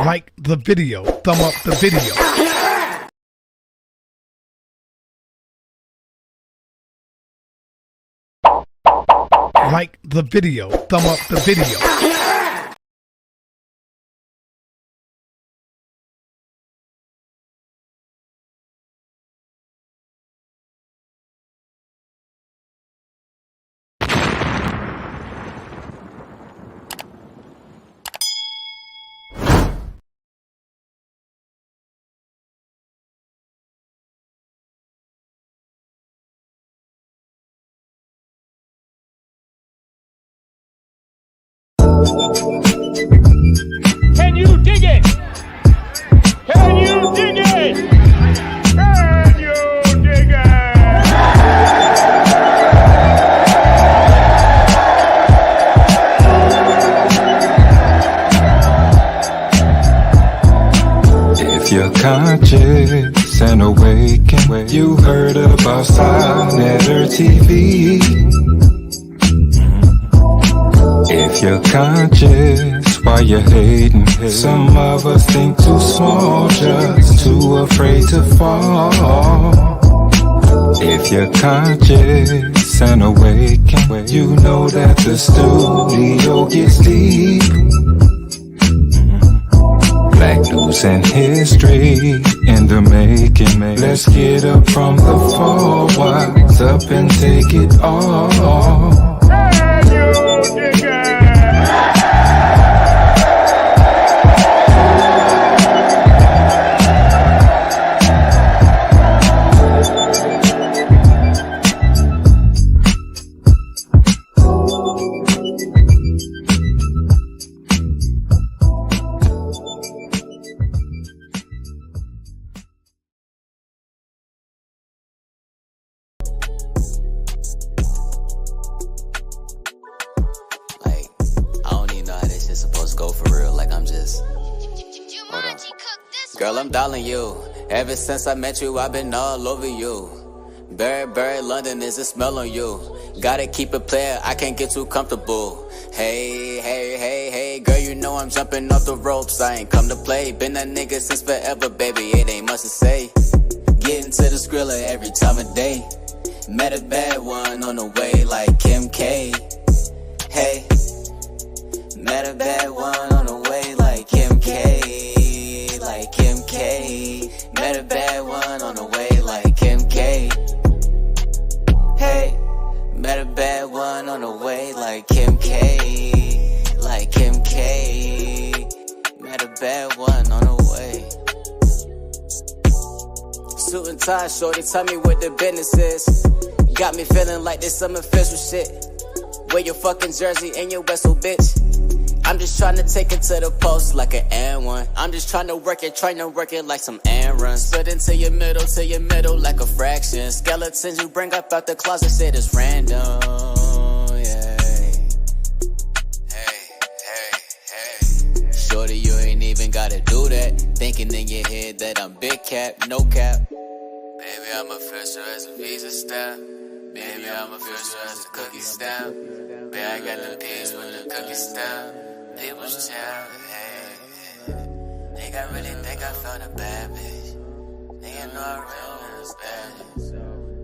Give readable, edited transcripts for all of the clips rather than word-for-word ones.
Like the video. Thumb up the video. Like the video. Thumb up the video. Can you dig it? Can you dig it? Can you dig it? If you're conscious and awakened, you heard about Silent or TV. If you're conscious while you're hating, some of us think too small, just too afraid to fall. If you're conscious and awakened, you know that the studio gets deep. Black news and history in the making. Let's get up from the fall, wise up and take it all. Girl, I'm dialing you. Ever since I met you, I've been all over you. Burberry, London, is a smell on you. Gotta keep it player, I can't get too comfortable. Hey, hey, hey, hey, girl, you know I'm jumping off the ropes. I ain't come to play, been that nigga since forever, baby, it ain't much to say. Getting to the skrilla every time of day. Met a bad one on the way like Kim K. Hey, met a bad one on the way like Kim K. Like Kim K. Met a bad one on the way like Kim K. Hey, met a bad one on the way like Kim K. Like Kim K. Met a bad one on the way. Suit and tie, shorty, tell me what the business is. Got me feeling like this some official shit. Wear your fucking jersey and your whistle, bitch. I'm just tryna take it to the post like an N1. I'm just tryna work it like some errands. Split into your middle like a fraction. Skeletons you bring up out the closet, said it's random. Yeah. Hey. Shorty, you ain't even gotta do that. Thinking in your head that I'm big cap, no cap. Baby, I'm official as a visa stamp. Baby, I'm official as a cookie stamp. Baby, I got the piece with the cookie stamp. People's child, hey. Nigga really think I found a bad bitch. Nigga know I really was bad.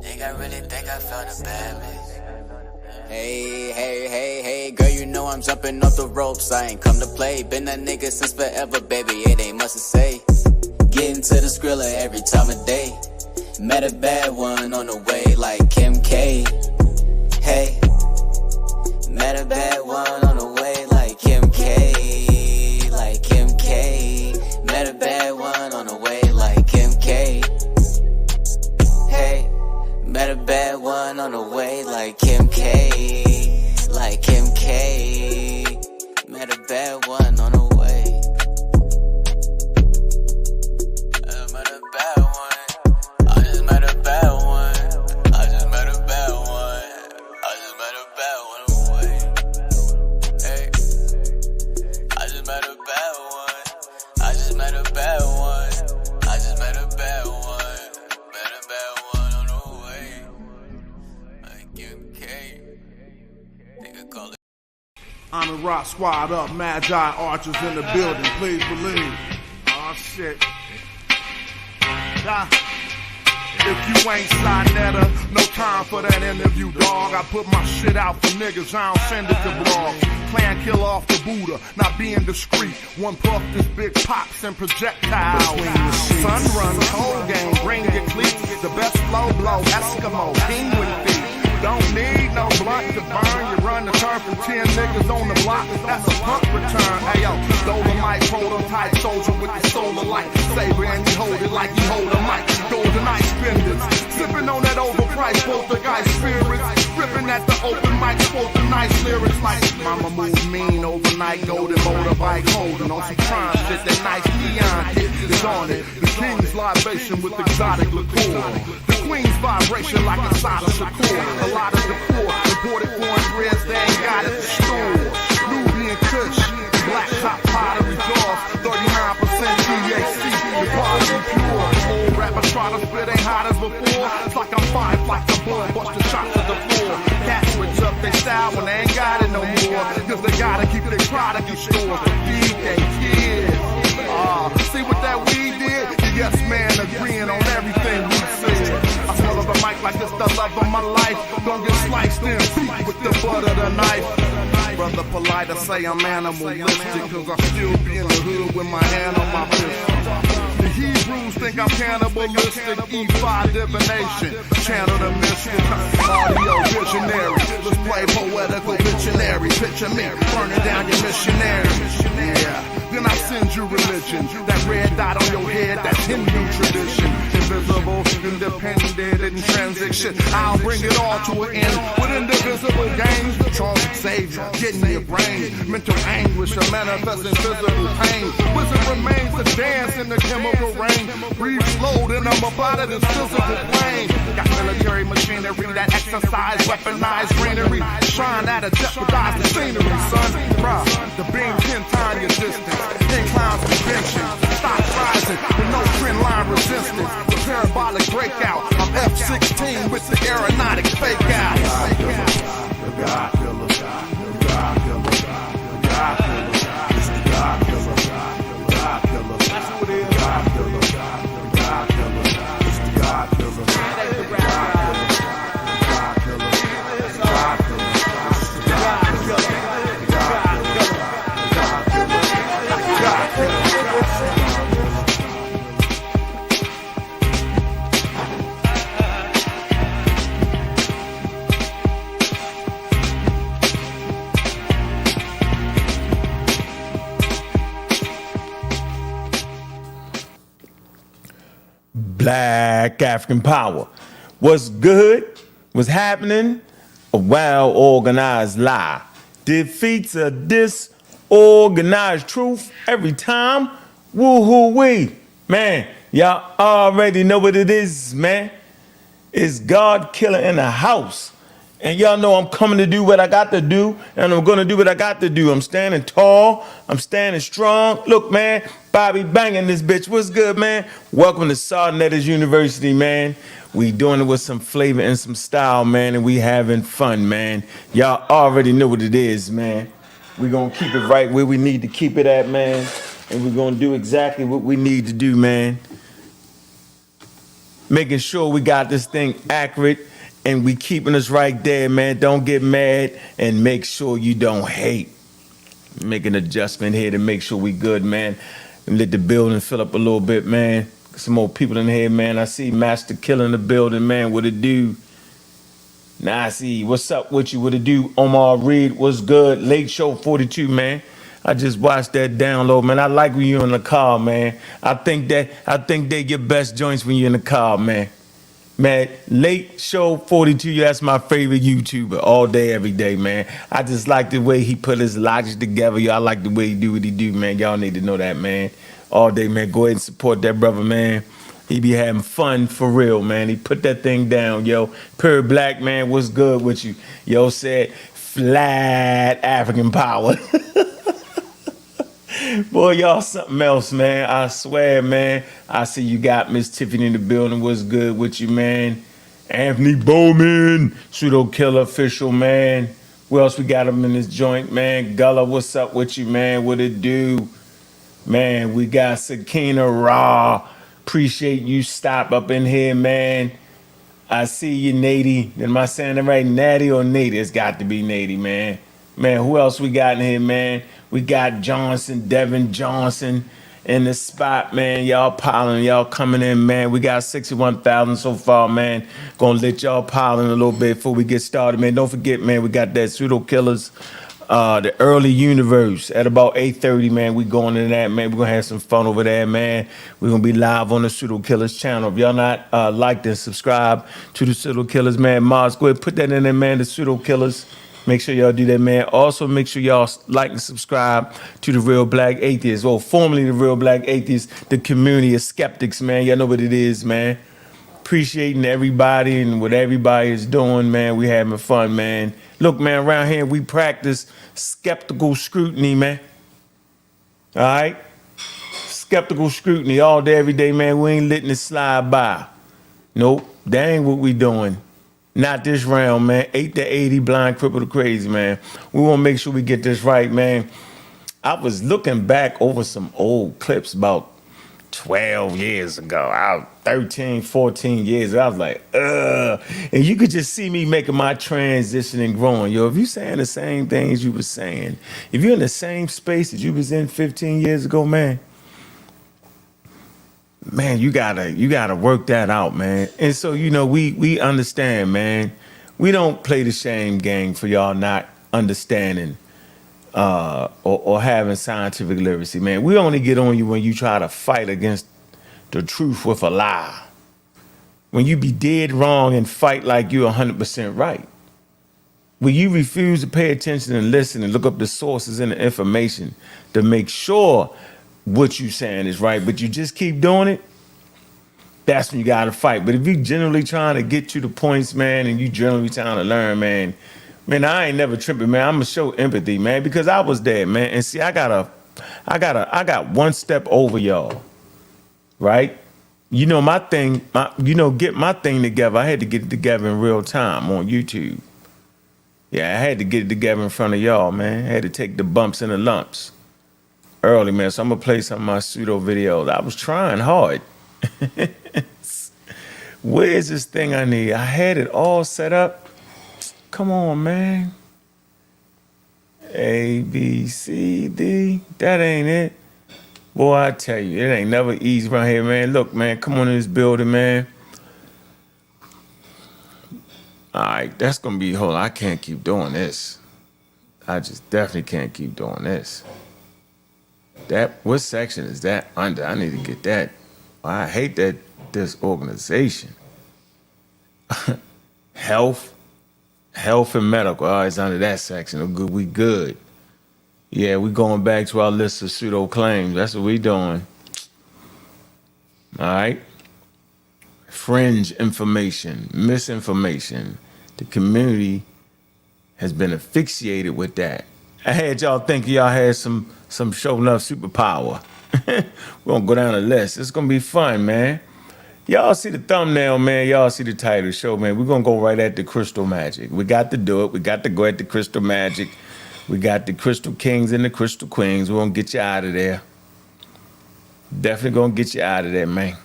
Nigga really think I found a bad bitch. Hey, hey, hey, hey, girl, you know I'm jumping off the ropes. I ain't come to play. Been that nigga since forever, baby, it ain't much to say. Getting to the skrilla every time of day. Met a bad one on the way like Kim K. Hey, met a bad one on the way like Kim K. Like Kim K. Met a bad one on the way like Kim K. Hey, met a bad one on the way like Kim K. Like Kim K. Met a bad one on the way. I'm the rock squad up, Magi archers in the building, please believe. Oh shit. If you ain't Sinetta, no time for that interview, dog. I put my shit out for niggas, I don't send it to blogs. Plan kill off the Buddha, not being discreet. One puff, this big pops and projectiles. Sun run, cold game, bring your cleats. The best flow blow, Eskimo, penguin feet. Don't need no blunt to burn. You run the turf and 10 niggas on the block. That's a punk return. Ayo, Dolomite, prototype soldier with the solar light. Saber and you hold it like you hold a mic. Golden ice spenders. Sipping on that overpriced poltergeist spirits. Ripping at the open mic, quoting nice lyrics like Mama move mean overnight, golden motorbike holding on some crime shit. That nice neon hit is on it. The king's libation with exotic liqueur. The queen's vibration like a side of Shakur. A lot of decor, imported foreign breads, they ain't got it to store. Nubian Kush, black top pottery jaws, 39% THC, the quality pure. Old rapper try to spit ain't hot as before. It's like I'm five, like the bull, bust the shots to the floor. Cats switch up their style when they ain't got it no more. Cause they gotta keep their product in stores to feed their kids. See what that weed did? Yes, man, agreeing on everything we said. I smell of the mic like it's the love of my life. Don't get sliced in with the butt of the knife. Brother polite, I say I'm animalistic, cause I still be in the hood with my hand on my pistol. The Hebrews think I'm cannibalistic, E5 divination, channel the mystic, audio visionary. Let's play poetical dictionary, picture me, burning down your missionary. Yeah. Then I send you religion, that red dot on your head, that's Hindu tradition. Invisible, independent, intrinsic shit. I'll bring it all to an end with indivisible games. Charles Xavier, getting your brain. Mental anguish, a manifest in physical pain. Wizard remains to dance in the chemical rain. Breathe slow, then I'm about it in physical plane. Got military machinery that exercise, weaponized greenery. Shine at a jeopardize the scenery, son. Bruh, the beam 10 times your distance. Inclines convention, stock rising with no trend line resistance. The parabolic breakout, I'm F-16 with the aeronautic fake out. The God killer, the God killer, the God killer, it's the God killer, the God killer, that's who it is. The God killer, the God killer, it's the God killer, the God killer, the God killer, it's the God killer, it's the God killer, the God killer. Black African power. What's good? What's happening? A well-organized lie defeats a disorganized truth every time. Woo-hoo-wee. Man, y'all already know what it is, man. It's God killer in the house. And y'all know I'm coming to do what I got to do, and I'm going to do what I got to do. I'm standing tall. I'm standing strong. Look, man, Bobby banging this bitch. What's good, man? Welcome to Sarnetta's University, man. We doing it with some flavor and some style, man, and we having fun, man. Y'all already know what it is, man. We're going to keep it right where we need to keep it at, man, and we're going to do exactly what we need to do, man. Making sure we got this thing accurate, and we keeping us right there, man. Don't get mad, and make sure you don't hate. Make an adjustment here to make sure we good, man. And let the building fill up a little bit, man. Some more people in here, man. I see Master Killer in the building, man. What it do? Now I see. What's up with you? What it do? Omar Reed, what's good? Late Show 42, man. I just watched that download, man. I like when you're in the car, man. I think they get best joints when you're in the car, man. Man, Late Show 42, that's my favorite YouTuber all day, every day, man. I just like the way he put his logic together. Y'all like the way he do what he do, man. Y'all need to know that, man. All day, man. Go ahead and support that brother, man. He be having fun for real, man. He put that thing down, yo. Pure Black, man, what's good with you? Yo said, flat African power. Boy, y'all something else, man. I swear, man. I see you got Miss Tiffany in the building. What's good with you, man? Anthony Bowman, Pseudo Killer official, man. Who else we got him in this joint, man? Gullah, what's up with you, man? What it do? Man, we got Sakina Raw. Appreciate you stop up in here, man. I see you, Nady. Am I saying it right? Natty or Nady? It's got to be Nady, man. Man, who else we got in here, man? We got Johnson, Devin Johnson in the spot, man. Y'all piling, y'all coming in, man. We got 61,000 so far, man. Gonna let y'all pile in a little bit before we get started, man. Don't forget, man, we got that Pseudo Killers, the early universe at about 8:30, man. We going into that, man. We're gonna have some fun over there, man. We're gonna be live on the Pseudo Killers channel. If y'all not liked and subscribe to the Pseudo Killers, man, Mars, go ahead, put that in there, man. The Pseudo Killers. Make sure y'all do that, man. Also, make sure y'all like and subscribe to the Real Black Atheists, or formerly the Real Black Atheists, the community of skeptics, man. Y'all know what it is, man. Appreciating everybody and what everybody is doing, man. We having fun, man. Look, man, around here we practice skeptical scrutiny, man. All right? Skeptical scrutiny all day, every day, man. We ain't letting it slide by. Nope, that ain't what we doing. Not this round, man. 8 to 80, blind, crippled, crazy, man. We want to make sure we get this right, man. I was looking back over some old clips about 12 years ago. 13, 14 years. I was like, ugh. And you could just see me making my transition and growing. Yo, if you saying the same things you was saying, if you're in the same space that you was in 15 years ago, man, you gotta work that out, man. And so, you know, we understand, man. We don't play the shame game for y'all not understanding or having scientific literacy, man. We only get on you when you try to fight against the truth with a lie. When you be dead wrong and fight like you're 100% right. When you refuse to pay attention and listen and look up the sources and the information to make sure what you saying is right, but you just keep doing it, that's when you gotta fight. But if you generally trying to get to the points, man, and you generally trying to learn, man, I ain't never tripping, man. I'm gonna show empathy, man, because I was there, man. And see, I got one step over y'all, right? You know, get my thing together. I had to get it together in real time on YouTube. Yeah, I had to get it together in front of y'all, man. I had to take the bumps and the lumps early, man. So I'm gonna play some of my pseudo videos. I was trying hard. Where is this thing I need? I had it all set up. Come on, man. A, B, C, D. That ain't it. Boy, I tell you, it ain't never easy around here, man. Look, man, come on in this building, man. All right, that's gonna be, hold on, I can't keep doing this. I just definitely can't keep doing this. What section is that under? I need to get that. I hate that disorganization. Health and medical. Oh, it's under that section. We good. Yeah, we going back to our list of pseudo claims. That's what we doing. All right. Fringe information, misinformation. The community has been asphyxiated with that. I had y'all thinking y'all had some show enough superpower. We're gonna go down the list. It's gonna be fun, man. Y'all see the thumbnail, man. Y'all see the title of the show, man. We're gonna go right at the crystal magic. We got to do it. We got to go at the crystal magic. We got the crystal kings and the crystal queens. We're gonna get you out of there. Definitely gonna get you out of there, man.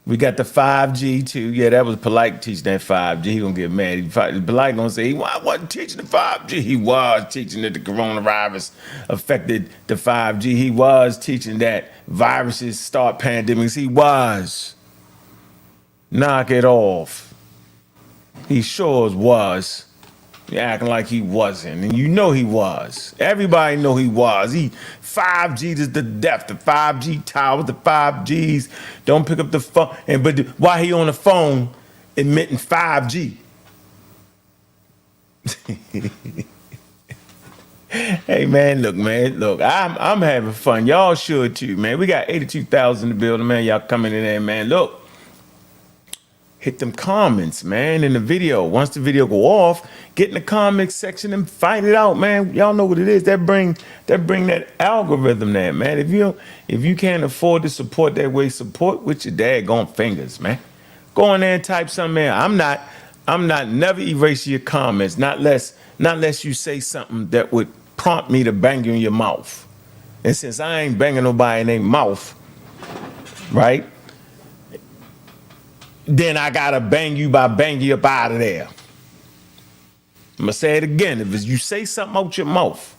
We got the 5G too. Yeah, that was Polite teaching that 5G. He gonna get mad. Polite gonna say he wasn't teaching the 5G. He was teaching that the coronavirus affected the 5G. He was teaching that viruses start pandemics. He was. Knock it off. He sure was. You're acting like he wasn't, and you know he was. Everybody know he was. 5G is the death. The 5G towers, the 5Gs don't pick up the phone. But why he on the phone emitting 5G? Hey man, look, I'm having fun. Y'all should too, man. We got 82,000 in the building, man. Y'all coming in there, man. Look. Hit them comments, man, in the video. Once the video go off, get in the comments section and find it out, man. Y'all know what it is. That bring that algorithm there, man. If you can't afford to support that way, support with your daggone fingers, man. Go in there and type something, man. I'm not never erasing your comments, not less you say something that would prompt me to bang you in your mouth. And since I ain't banging nobody in their mouth, right? Then I gotta bang you by banging you up out of there. I'm gonna say it again. If you say something out your mouth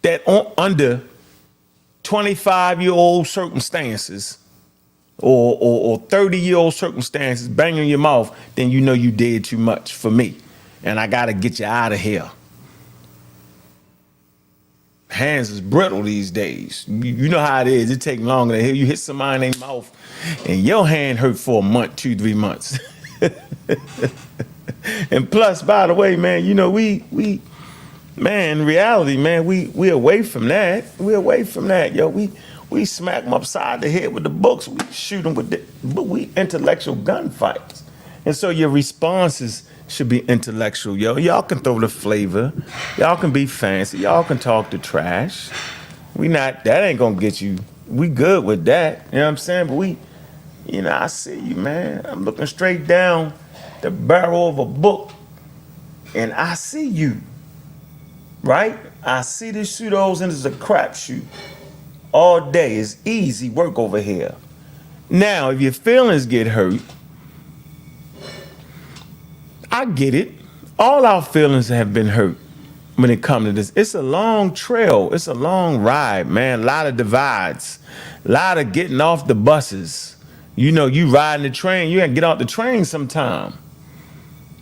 that under 25-year-old circumstances or 30-year-old circumstances banging your mouth, then you know you did too much for me. And I gotta get you out of here. Hands is brittle these days. You know how it is. It take longer to hear you hit somebody in their mouth and your hand hurt for a month, 2-3 months. And plus, by the way, man, you know, man, in reality, man, we away from that. We away from that, yo. We smack them upside the head with the books. We shoot them with we intellectual gunfights. And so your responses should be intellectual, yo. Y'all can throw the flavor. Y'all can be fancy. Y'all can talk the trash. That ain't gonna get you. We good with that. You know what I'm saying? But I see you, man. I'm looking straight down the barrel of a book, and I see you, right? I see the pseudos, and it's a crapshoot all day. It's easy work over here. Now, if your feelings get hurt, I get it. All our feelings have been hurt when it comes to this. It's a long trail. It's a long ride, man. A lot of divides, a lot of getting off the buses. You know, you riding the train, you gotta get off the train sometime.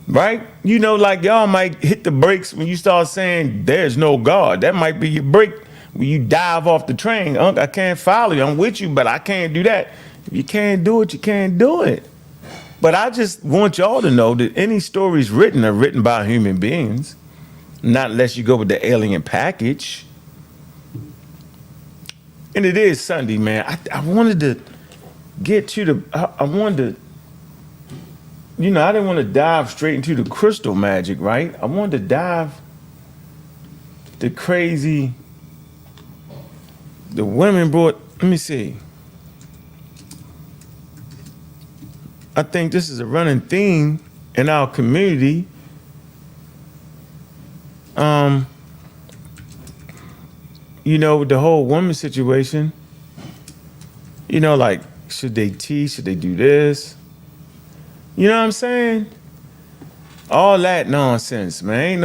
Right? You know, like y'all might hit the brakes when you start saying there's no God. That might be your break when you dive off the train. I can't follow you. I'm with you, but I can't do that. If you can't do it, you can't do it. But I just want y'all to know that any stories written are written by human beings, not unless you go with the alien package. And it is Sunday, man. I wanted to get to I wanted to, I didn't want to dive straight into the crystal magic, right? I wanted to dive the crazy, the women brought, let me see. I think this is a running theme in our community. With the whole woman situation, like, should they teach? Should they do this? You know what I'm saying? All that nonsense, man.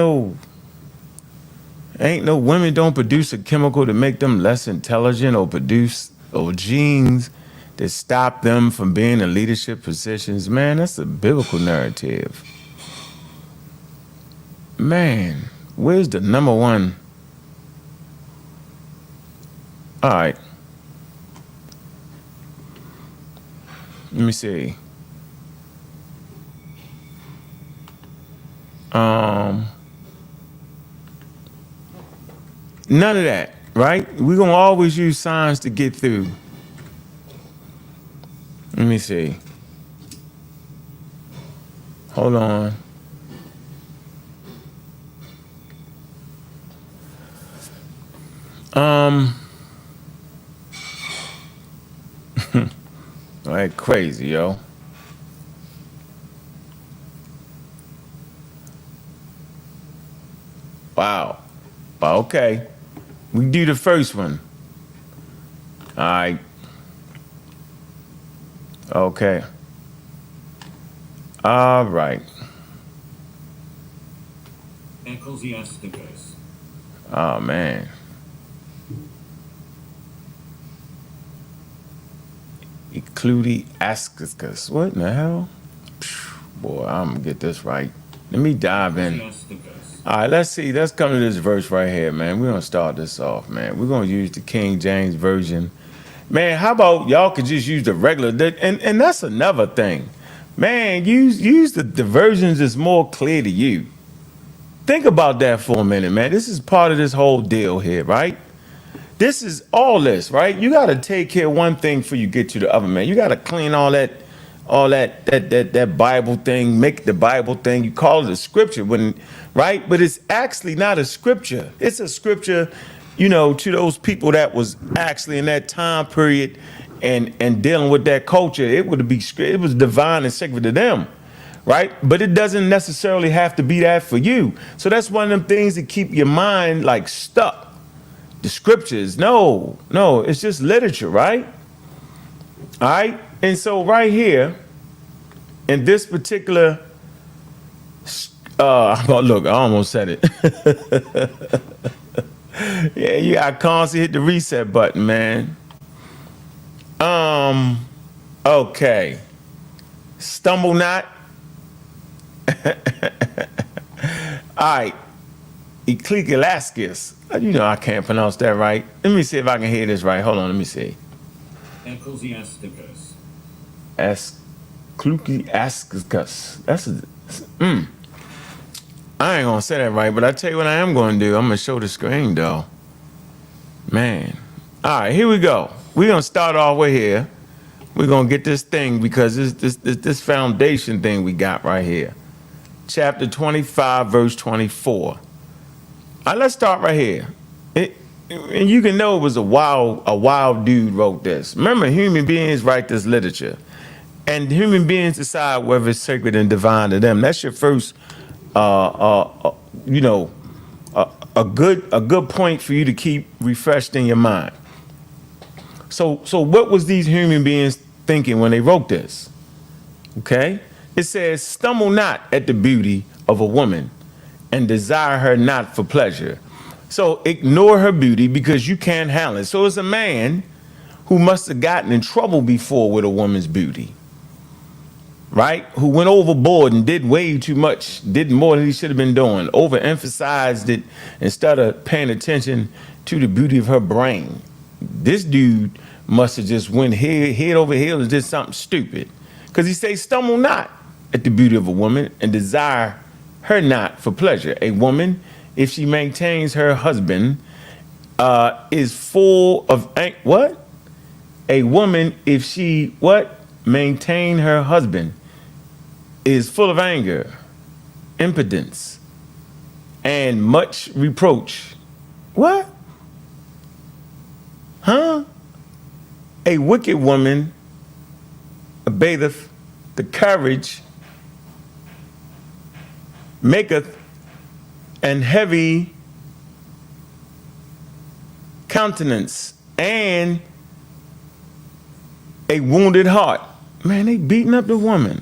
Ain't no women don't produce a chemical to make them less intelligent or genes that stop them from being in leadership positions. Man, that's a biblical narrative. Man, where's the number one? All right. Let me see. None of that, right? We're gonna always use signs to get through. Let me see. Hold on. Like crazy, yo. Wow. Okay. We do the first one. All right. Okay. All right. Ecclesiasticus. Oh, man. Ecclesiasticus. What in the hell? Boy, I'm going to get this right. Let me dive in. All right, let's see. Let's come to this verse right here, man. We're going to start this off, man. We're going to use the King James Version. Man, how about y'all could just use the regular? And that's another thing. Man, use the versions that's more clear to you. Think about that for a minute, man. This is part of this whole deal here, right? This is all this, right? You got to take care of one thing before you get to the other, man. You got to clean all that Bible thing, make the Bible thing. You call it a scripture, right? But it's actually not a scripture. It's a scripture, to those people that was actually in that time period and dealing with that culture. It was divine and sacred to them. right? But it doesn't necessarily have to be that for you. So that's one of them things that keep your mind like stuck. The scriptures, no, it's just literature, right? All right, and so right here, in this particular, look, I almost said it. Yeah, you gotta constantly hit the reset button, man. Okay. Stumble not. All right. Ecclesiastes. You know I can't pronounce that right. Let me see if I can hear this right. Hold on, let me see. Ecclesiasticus. Ecclesiasticus. That's I ain't gonna say that right, but I tell you what I am gonna do. I'm gonna show the screen though. Man. All right, here we go. We're gonna start off with here. We're gonna get this thing because this foundation thing we got right here. Chapter 25, verse 24. All right, let's start right here. And you can know it was a wild dude wrote this. Remember, human beings write this literature, and human beings decide whether it's sacred and divine to them. That's your first, a good point for you to keep refreshed in your mind. So what was these human beings thinking when they wrote this? Okay, it says, "Stumble not at the beauty of a woman, and desire her not for pleasure." So ignore her beauty because you can't handle it. So it's a man who must have gotten in trouble before with a woman's beauty, right? Who went overboard and did way too much, did more than he should have been doing, overemphasized it instead of paying attention to the beauty of her brain. This dude must have just went head over heels and did something stupid. Because he says, "Stumble not at the beauty of a woman and desire her not for pleasure." A woman, if she maintains her husband, is full of what? A woman, if she maintain her husband, is full of anger, impotence, and much reproach. What? Huh? A wicked woman abatheth the courage, maketh an heavy countenance, and a wounded heart. Man, they beating up the woman.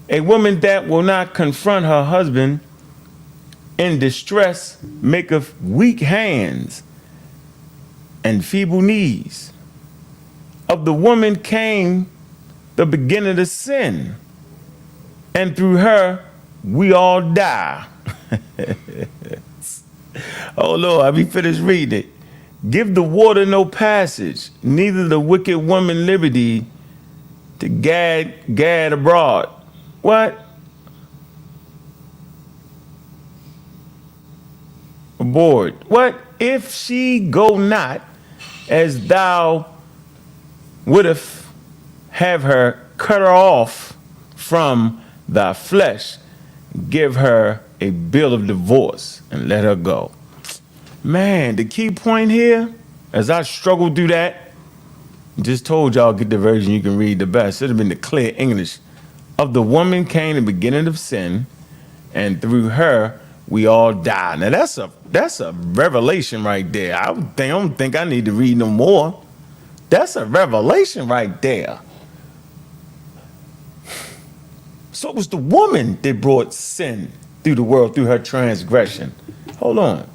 A woman that will not confront her husband in distress maketh weak hands and feeble knees. Of the woman came the beginning of sin, and through her we all die. Oh Lord, I be finished reading it. Give the water no passage, neither the wicked woman liberty to gad abroad. What? Aboard. What if she go not as thou wouldst have her, cut her off from thy flesh, give her a bill of divorce and let her go. Man, the key point here, as I struggled through that, just told y'all get the version you can read the best. Should have been the clear English. Of the woman came the beginning of sin, and through her we all die. Now that's a revelation right there. I don't think I need to read no more. That's a revelation right there. So it was the woman that brought sin through the world through her transgression. Hold on.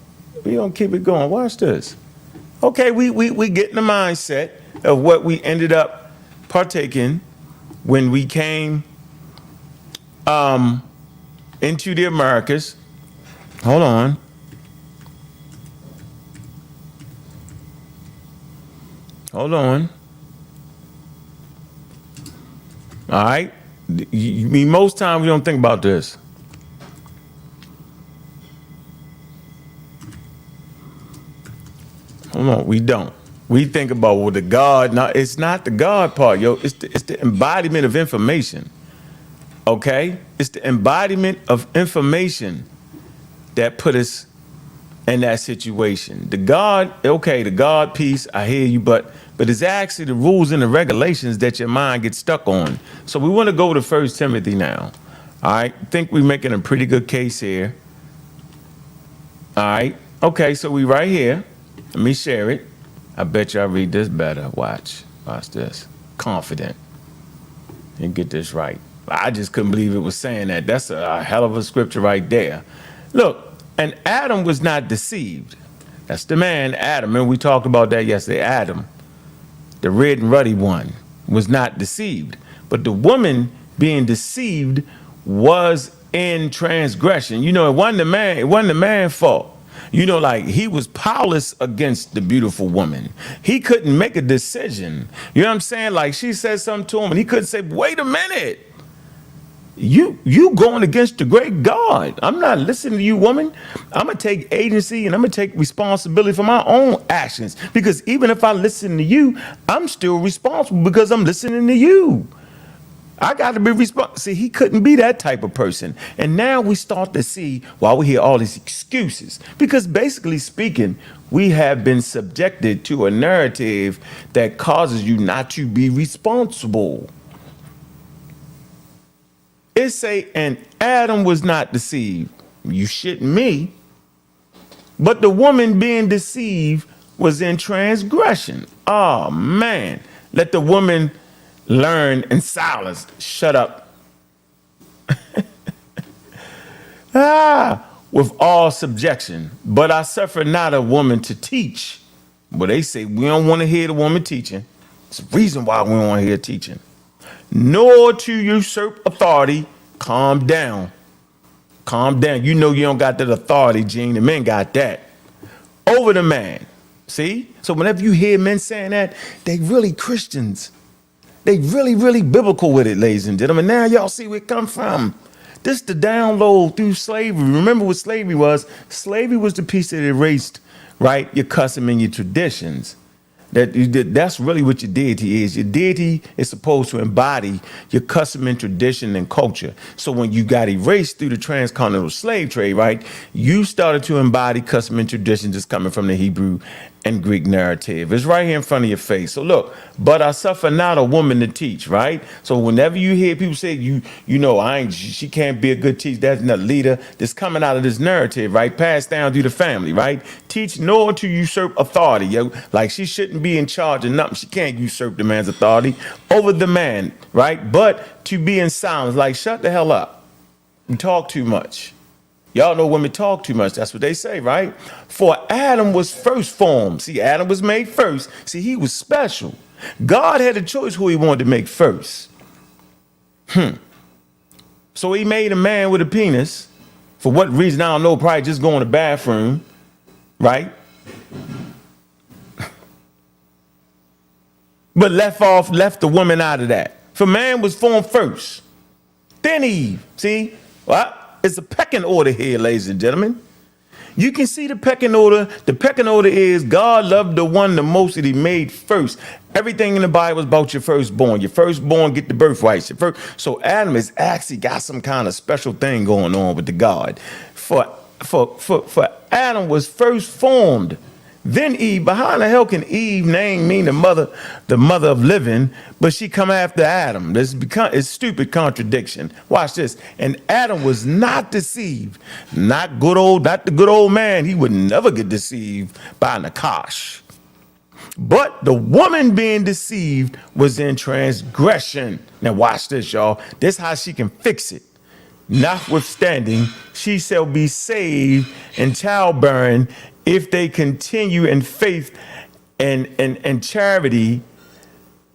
We're going to keep it going. Watch this. Okay, we get in the mindset of what we ended up partaking when we came into the Americas. Hold on. Hold on. All right. Most times we don't think about this. Hold on, we don't. We think about, well, the God. No, it's not the God part, yo. It's the embodiment of information. Okay? It's the embodiment of information that put us in that situation. The God, okay, the God piece, I hear you, but it's actually the rules and the regulations that your mind gets stuck on. So we want to go to 1 Timothy now. All right, think we're making a pretty good case here. All right, okay, so we right here. Let me share it. I bet y'all read this better. Watch this. Confident. And get this right. I just couldn't believe it was saying that. That's a hell of a scripture right there. Look, and Adam was not deceived. That's the man, Adam, and we talked about that yesterday. Adam, the red and ruddy one, was not deceived. But the woman being deceived was in transgression. You know, it wasn't the man's fault. You know, like he was powerless against the beautiful woman. He couldn't make a decision. You know what I'm saying? Like she said something to him and he couldn't say, wait a minute. You going against the great God. I'm not listening to you, woman. I'm going to take agency and I'm going to take responsibility for my own actions. Because even if I listen to you, I'm still responsible because I'm listening to you. I got to be responsible. See, he couldn't be that type of person. And now we start to see why we hear all these excuses. Because basically speaking, we have been subjected to a narrative that causes you not to be responsible. It say, and Adam was not deceived. You shitting me. But the woman being deceived was in transgression. Oh, man. Let the woman learn in silence. Shut up. With all subjection. But I suffer not a woman to teach. But they say we don't want to hear the woman teaching. It's the reason why we don't want to hear teaching. Nor to usurp authority. Calm down. Calm down. You know you don't got that authority, Gene. The men got that. Over the man. See? So whenever you hear men saying that, they really Christians. They really, really biblical with it, ladies and gentlemen. Now y'all see where it come from. This the download through slavery. Remember what slavery was? Slavery was the piece that erased, right, your custom and your traditions. That's really what your deity is. Your deity is supposed to embody your custom and tradition and culture. So when you got erased through the transcontinental slave trade, right, you started to embody custom and tradition just coming from the Hebrew and Greek narrative. It's right here in front of your face. So look, but I suffer not a woman to teach, right? So whenever you hear people say, you know, she can't be a good teacher, that's not a leader, that's coming out of this narrative, right? Passed down through the family, right? Teach nor to usurp authority. Yo. Like she shouldn't be in charge of nothing. She can't usurp the man's authority over the man, right? But to be in silence, like shut the hell up. You talk too much. Y'all know women talk too much. That's what they say, right? For Adam was first formed. See, Adam was made first. See, he was special. God had a choice who he wanted to make first. So he made a man with a penis. For what reason, I don't know. Probably just going to the bathroom, right? But left the woman out of that. For man was formed first. Then Eve. See? What? It's a pecking order here, ladies and gentlemen. You can see the pecking order. The pecking order is God loved the one the most that he made first. Everything in the Bible is about your firstborn. Your firstborn get the birthrights. So Adam has actually got some kind of special thing going on with the God. For Adam was first formed. Then Eve. But how in the hell can Eve name mean the mother of living, but she come after Adam? It's stupid contradiction. Watch this. And Adam was not deceived. Not the good old man. He would never get deceived by Nakash. But the woman being deceived was in transgression. Now watch this, y'all. This is how she can fix it. Notwithstanding, she shall be saved in childbearing if they continue in faith and charity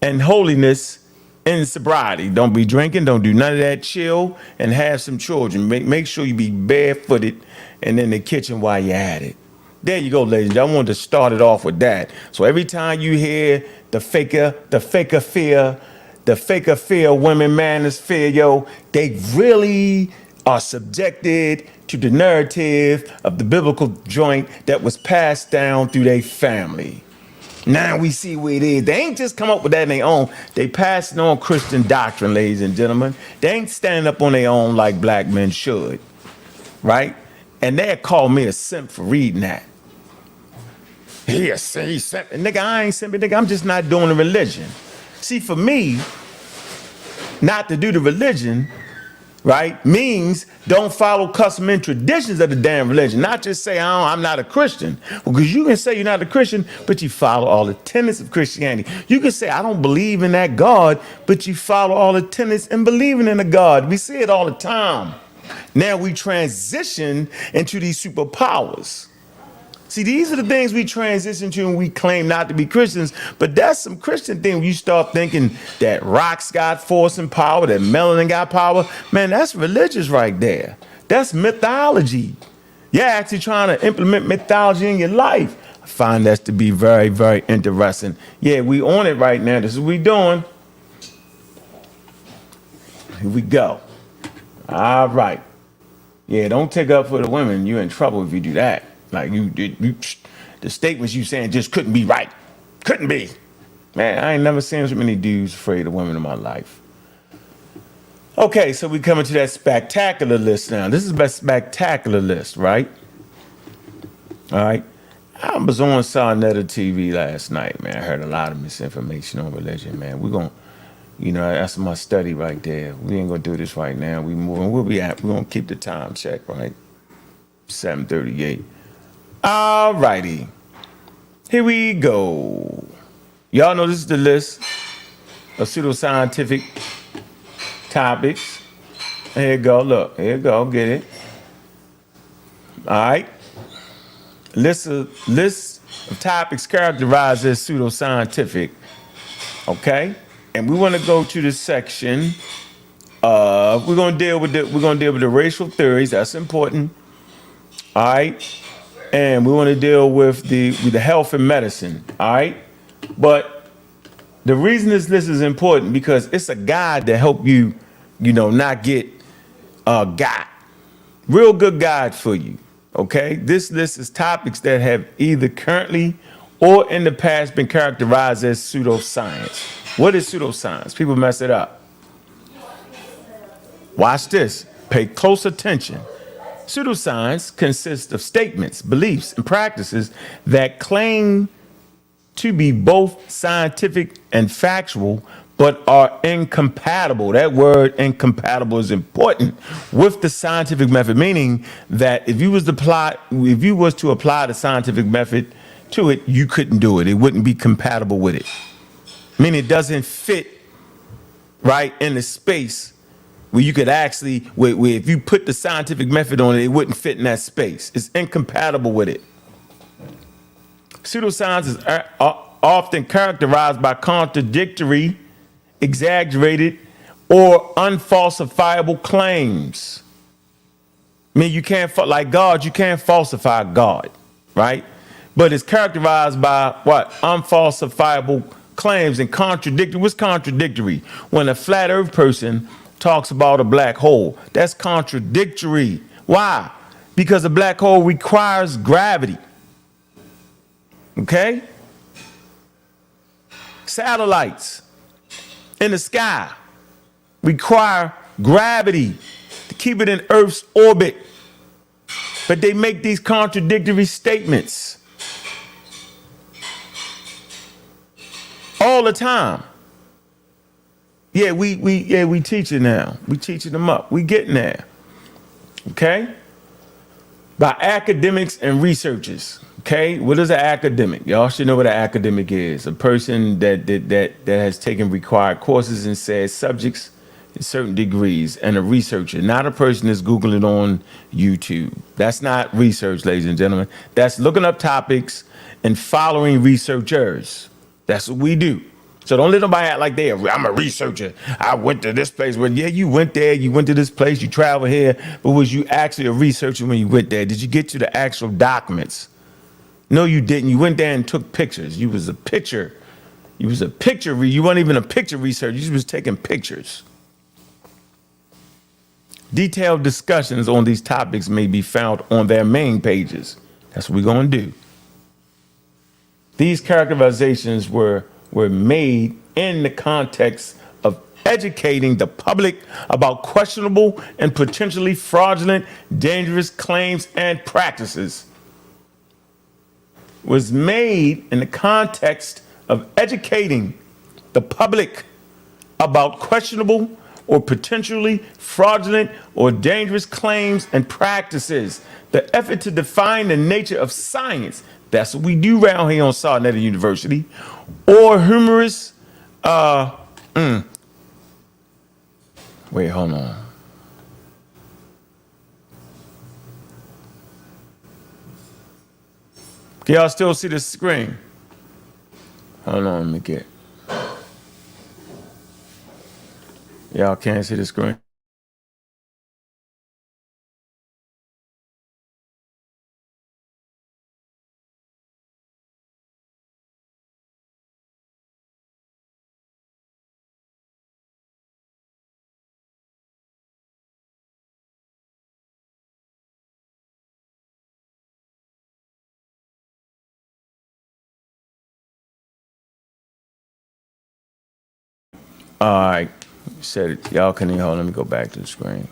and holiness and sobriety. Don't be drinking. Don't do none of that. Chill and have some children. Make sure you be barefooted and in the kitchen while you're at it. There you go, ladies. I wanted to start it off with that. So every time you hear the faker fear, women, man is fear, yo, they really are subjected to the narrative of the biblical joint that was passed down through their family. Now we see where it is. They ain't just come up with that on their own. They passing on Christian doctrine, ladies and gentlemen. They ain't standing up on their own like black men should, right? And they call me a simp for reading that. He's simp. Nigga, I ain't simping, nigga. I'm just not doing the religion. See, for me, not to do the religion right, means don't follow custom and traditions of the damn religion. Not just say, I'm not a Christian. Because you can say you're not a Christian, but you follow all the tenets of Christianity. You can say, I don't believe in that God, but you follow all the tenets and believing in a God. We see it all the time. Now we transition into these superpowers. See, these are the things we transition to and we claim not to be Christians, but that's some Christian thing. When you start thinking that rocks got force and power, that melanin got power, man, that's religious right there. That's mythology. You're actually trying to implement mythology in your life. I find that to be very, very interesting. Yeah, we on it right now. This is what we doing. Here we go. All right. Yeah, don't take up for the women. You're in trouble if you do that. Like the statements you saying just couldn't be right. Couldn't be. Man, I ain't never seen so many dudes afraid of women in my life. Okay, so we coming to that spectacular list now. This is the spectacular list, right? All right. I was on Sonetta TV last night, man. I heard a lot of misinformation on religion, man. We're going to, that's my study right there. We ain't going to do this right now. We moving. We're going to keep the time check, right? 7:38. All righty. Here we go. Y'all know this is the list of pseudoscientific topics. Here you go. Look. Here you go. Get it. All right. List of topics characterized as pseudoscientific. Okay? And we want to go to the section of we're going to deal with the racial theories. That's important. All right? And we want to deal with the health and medicine, all right? But the reason this list is important because it's a guide to help you, not get got. Real good guide for you, okay? This list is topics that have either currently or in the past been characterized as pseudoscience. What is pseudoscience? People mess it up. Watch this. Pay close attention. Pseudoscience consists of statements, beliefs, and practices that claim to be both scientific and factual, but are incompatible. That word incompatible is important with the scientific method, meaning that if you was to apply the scientific method to it, you couldn't do it. It wouldn't be compatible with it. Meaning it doesn't fit right in the space where you could actually, where if you put the scientific method on it, it wouldn't fit in that space. It's incompatible with it. Pseudoscience is often characterized by contradictory, exaggerated, or unfalsifiable claims. I mean, you can't, like God, you can't falsify God, right? But it's characterized by what? Unfalsifiable claims and contradictory. What's contradictory? When a flat earth person talks about a black hole. That's contradictory. Why? Because a black hole requires gravity. Okay? Satellites in the sky require gravity to keep it in Earth's orbit. But they make these contradictory statements all the time. Yeah, we teach it now. We teaching them up. We getting there. Okay? By academics and researchers. Okay? What is an academic? Y'all should know what an academic is. A person that has taken required courses and said subjects in certain degrees, and a researcher, not a person that's Googling on YouTube. That's not research, ladies and gentlemen. That's looking up topics and following researchers. That's what we do. So don't let nobody act like I'm a researcher. I went to this place. Well, yeah, you went there. You went to this place. You traveled here. But was you actually a researcher when you went there? Did you get to the actual documents? No, you didn't. You went there and took pictures. You was a picture. You was a picture. You weren't even a picture researcher. You was taking pictures. Detailed discussions on these topics may be found on their main pages. That's what we're going to do. These characterizations were made in the context of educating the public about questionable and potentially fraudulent, dangerous claims and practices. Was made in the context of educating the public about questionable or potentially fraudulent or dangerous claims and practices. The effort to define the nature of science, that's what we do around here on Sarnetta University, or humorous, wait, hold on. Can y'all still see the screen? Hold on, let me get. Y'all can't see the screen? All right, you said it. Y'all can hold. Let me go back to the screen.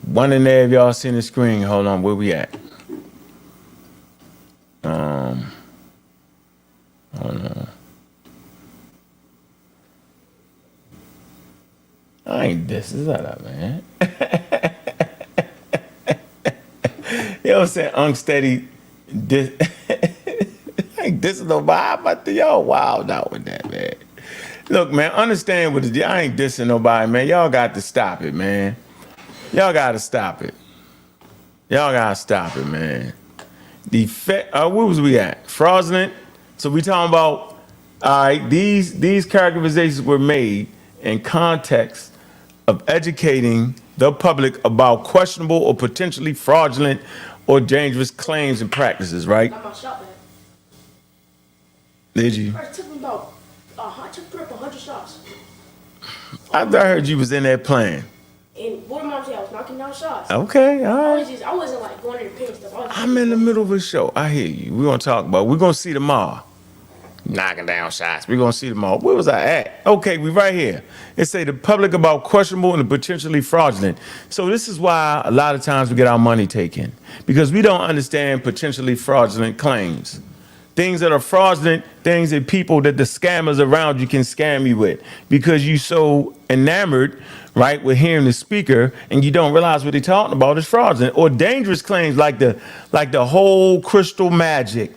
One in there, if y'all seen the screen. Hold on, where we at? Hold on. I ain't dissing that up, man. You know what I'm saying? Unsteady. I ain't dissing nobody. But y'all wild out with that, man. Look, man, understand what it is. I ain't dissing nobody, man. Y'all got to stop it, man. Y'all got to stop it. Y'all got to stop it, man. Where was we at? Fraudulent. So we talking about, all right, these characterizations were made in context of educating the public about questionable or potentially fraudulent or dangerous claims and practices, right? Got my shot back. Did you? It took me about, I took up 100 shots. I heard you was in there playing. And what did Mom say? I was knocking down shots. Okay, all right. I wasn't like going in the paint stuff. I'm in the middle of a show. I hear you. We're going to talk about it. We're going to see tomorrow. Knocking down shots. We're going to see tomorrow. Where was I at? Okay, we right here. It say the public about questionable and potentially fraudulent. So this is why a lot of times we get our money taken. Because we don't understand potentially fraudulent claims. Things that are fraudulent, things that people, that the scammers around you can scam you with. Because you so enamored, right, with hearing the speaker and you don't realize what they're talking about is fraudulent. Or dangerous claims like the whole crystal magic.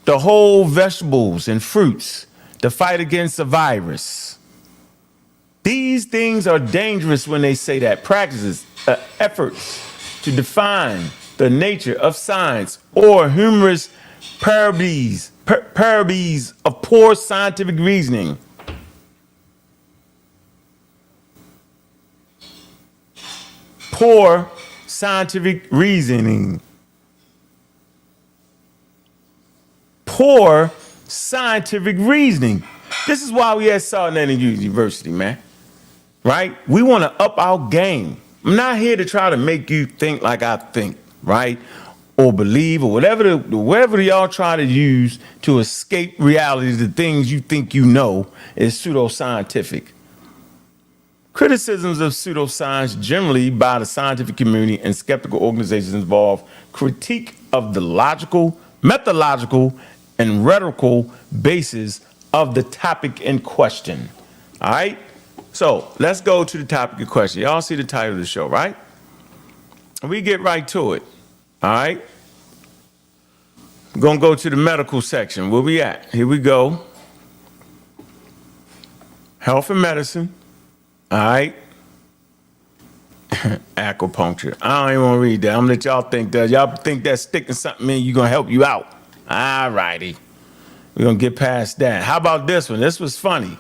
The whole vegetables and fruits, the fight against the virus. These things are dangerous when they say that. Practices, efforts to define the nature of science or humorous parodies of poor scientific reasoning. Poor scientific reasoning. Poor scientific reasoning. This is why we at Sarnetta University, man. Right? We want to up our game. I'm not here to try to make you think like I think, right? Or believe, or whatever y'all try to use to escape reality, the things you think you know is pseudoscientific. Criticisms of pseudoscience generally by the scientific community and skeptical organizations involve critique of the logical, methodological, and rhetorical basis of the topic in question. All right? So let's go to the topic in question. Y'all see the title of the show, right? We get right to it. All right? We're going to go to the medical section. Where we at? Here we go. Health and medicine. All right? Acupuncture. I don't even want to read that. I'm going to let y'all think that. Y'all think that sticking something in you going to help you out. All righty. We're going to get past that. How about this one? This was funny.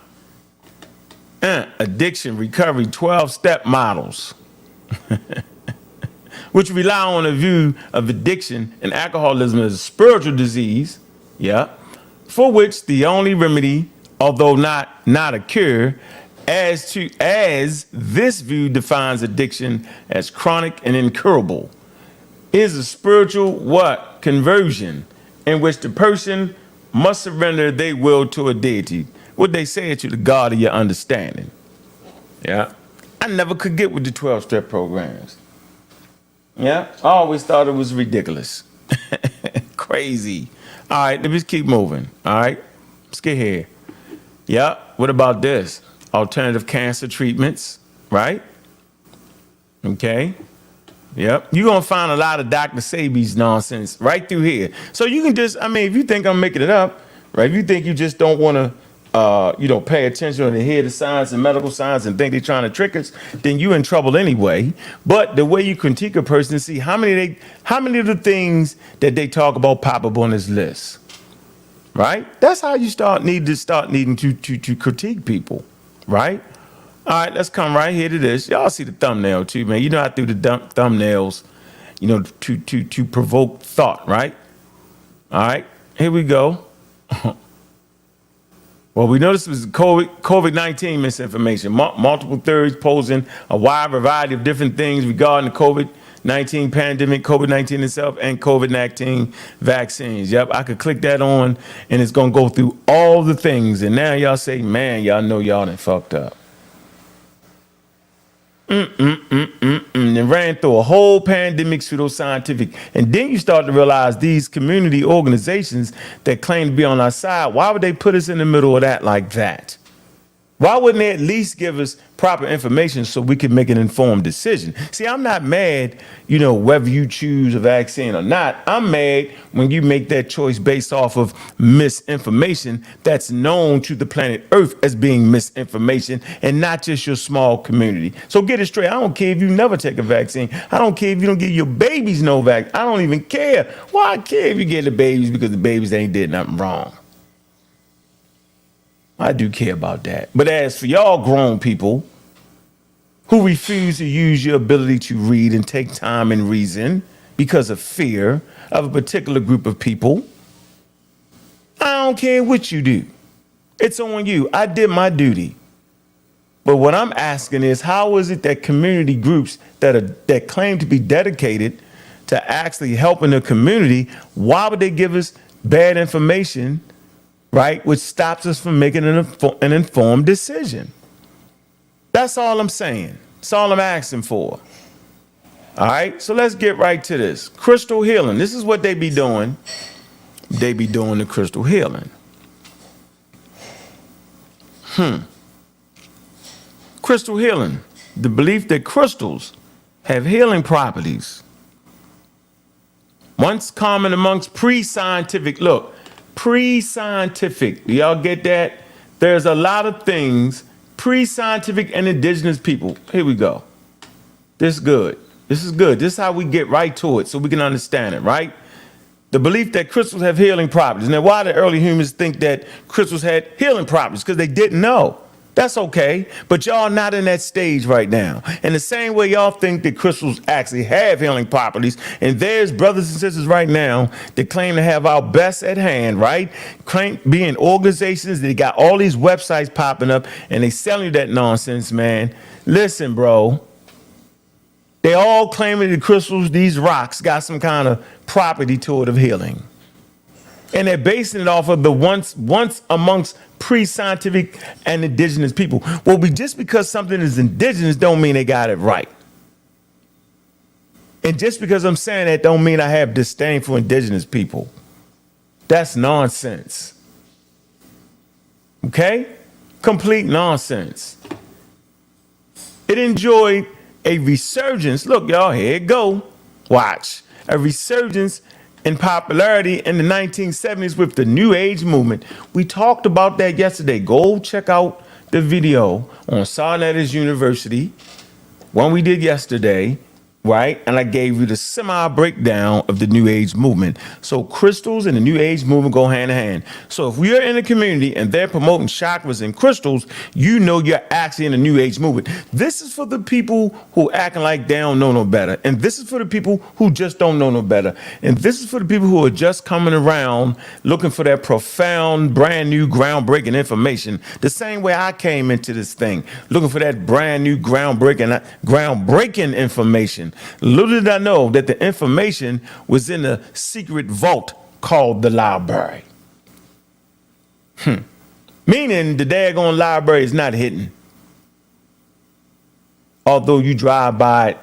Addiction recovery 12-step models. Which rely on a view of addiction and alcoholism as a spiritual disease, for which the only remedy, although not a cure, as this view defines addiction as chronic and incurable, is a spiritual conversion in which the person must surrender their will to a deity. What they say to the God of your understanding. Yeah. I never could get with the 12-step programs. Yeah. I always thought it was ridiculous. Crazy. All right, let's keep moving. All right. Let's get here. Yeah. What about this? Alternative cancer treatments, right? Okay. Yep. You're going to find a lot of Dr. Sabi's nonsense right through here. So you can just, I mean, if you think I'm making it up, right? If you think you just don't want to, pay attention to hear the science and medical science and think they're trying to trick us, then you in trouble anyway. But the way you critique a person, see how many of the things that they talk about pop up on this list, right? That's how you start needing to critique people, right? All right, let's come right here to this. Y'all see the thumbnail too, man. You know I threw the thumbnails, to provoke thought, right? All right, here we go. Well, we know this was COVID-19 misinformation. Multiple theories posing a wide variety of different things regarding the COVID-19 pandemic, COVID-19 itself, and COVID-19 vaccines. Yep, I could click that on, and it's going to go through all the things. And now y'all say, man, y'all know y'all done fucked up. And ran through a whole pandemic pseudoscientific. And then you start to realize these community organizations that claim to be on our side, why would they put us in the middle of that like that? Why wouldn't they at least give us proper information so we can make an informed decision? See, I'm not mad, whether you choose a vaccine or not. I'm mad when you make that choice based off of misinformation that's known to the planet Earth as being misinformation and not just your small community. So get it straight. I don't care if you never take a vaccine. I don't care if you don't give your babies no vaccine. I don't even care. Why I care if you get the babies because the babies ain't did nothing wrong. I do care about that. But as for y'all grown people who refuse to use your ability to read and take time and reason because of fear of a particular group of people, I don't care what you do. It's on you. I did my duty. But what I'm asking is, how is it that community groups that claim to be dedicated to actually helping the community, why would they give us bad information, right, which stops us from making an informed decision? That's all I'm saying. That's all I'm asking for. All right, so let's get right to this. Crystal healing. This is what they be doing. They be doing the crystal healing. Crystal healing. The belief that crystals have healing properties. Once common amongst pre-scientific, look, pre-scientific. Do y'all get that? There's a lot of things pre-scientific and indigenous people. Here we go. This is good. This is good. This is how we get right to it so we can understand it, right? The belief that crystals have healing properties. Now, why did early humans think that crystals had healing properties? Because they didn't know. That's okay, but y'all not in that stage right now. In the same way y'all think that crystals actually have healing properties, and there's brothers and sisters right now that claim to have our best at hand, right? Claim being organizations, they got all these websites popping up, and they selling you that nonsense, man. Listen, bro. They all claiming the crystals, these rocks, got some kind of property to it of healing. And they're basing it off of the once amongst pre-scientific and indigenous people. Well, just because something is indigenous don't mean they got it right. And just because I'm saying that don't mean I have disdain for indigenous people. That's nonsense. Okay? Complete nonsense. It enjoyed a resurgence. Look, y'all, here it go. Watch. A resurgence in popularity in the 1970s with the New Age movement. We talked about that yesterday. Go check out the video on Sarnetta's University, one we did yesterday, right? And I gave you the semi-breakdown of the New Age movement. So crystals and the New Age movement go hand in hand. So if we are in a community and they're promoting chakras and crystals, you know you're actually in the New Age movement. This is for the people who acting like they don't know no better. And this is for the people who just don't know no better. And this is for the people who are just coming around looking for that profound, brand new, groundbreaking information. The same way I came into this thing, looking for that brand new, groundbreaking information. Little did I know that the information was in a secret vault called the library. Meaning the daggone library is not hidden. Although you drive by it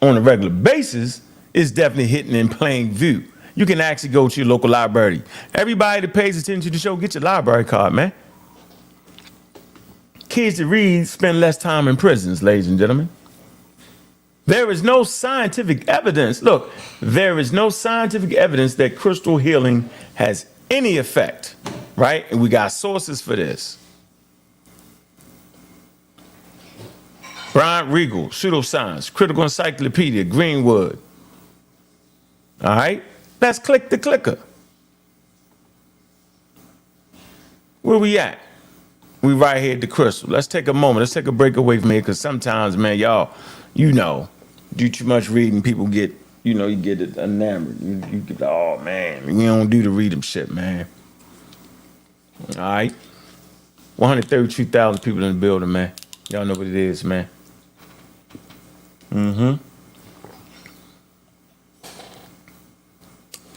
on a regular basis, it's definitely hidden in plain view. you can actually go to your local library. Everybody that pays attention to the show, get your library card, man. Kids that read spend less time in prisons, ladies and gentlemen. There is no scientific evidence. Look, there is no scientific evidence that crystal healing has any effect, right? And we got sources for this. Brian Regal, Pseudoscience, Critical Encyclopedia, Greenwood. All right, let's click the clicker. Where we at? We right here at the crystal. Let's take a moment. Let's take a break away from here, because sometimes, man, y'all, do too much reading, people get, you get it enamored. You get, oh, man, we don't do the read them shit, man. All right. 132,000 people in the building, man. Y'all know what it is, man.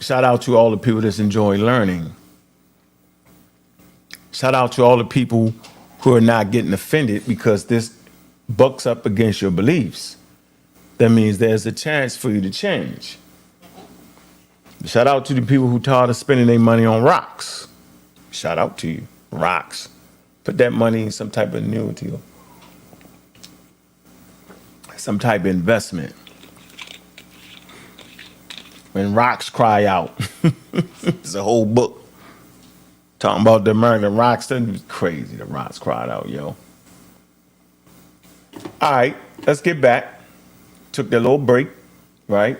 Shout out to all the people that's enjoying learning. Shout out to all the people who are not getting offended because this bucks up against your beliefs. That means there's a chance for you to change. Shout out to the people who tired of spending their money on rocks. Shout out to you. Rocks. Put that money in some type of annuity or some type of investment. When rocks cry out. It's a whole book talking about the American rocks. That's crazy. The rocks cried out, yo. All right, let's get back. Took that little break, right?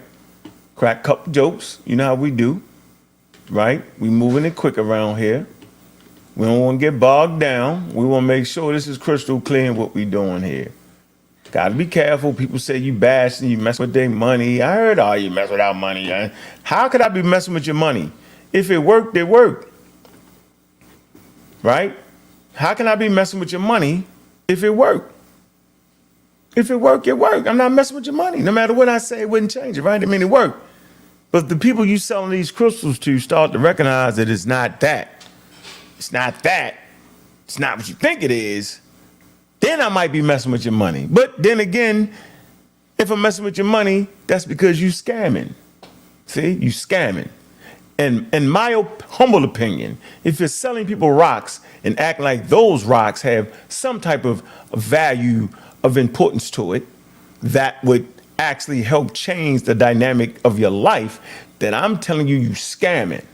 Crack a couple jokes. You know how we do, right? We moving it quick around here. We don't want to get bogged down. We want to make sure this is crystal clear in what we doing here. Got to be careful. People say you bashing, you mess with their money. I heard all you mess with our money. How could I be messing with your money? If it worked, it worked. Right? How can I be messing with your money if it worked? If it worked, it worked. I'm not messing with your money. No matter what I say, it wouldn't change it, right? I mean, it worked. But the people you selling these crystals to start to recognize that it's not that. It's not that. It's not what you think it is. Then I might be messing with your money. But then again, if I'm messing with your money, that's because you scamming. See, you scamming. And in my humble opinion, if you're selling people rocks and act like those rocks have some type of value of importance to it that would actually help change the dynamic of your life, then I'm telling you, you scamming.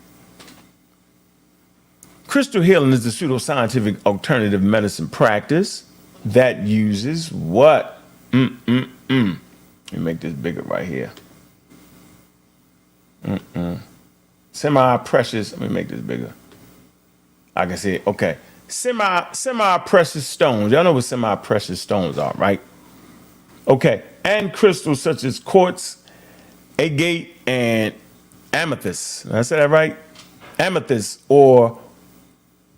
Crystal healing is the pseudoscientific alternative medicine practice that uses what? Let me make this bigger right here. Semi-precious, let me make this bigger. I can see it, okay. Semi-precious stones. Y'all know what semi-precious stones are, right? Okay, and crystals such as quartz, agate, and amethyst. Did I say that right? Amethyst or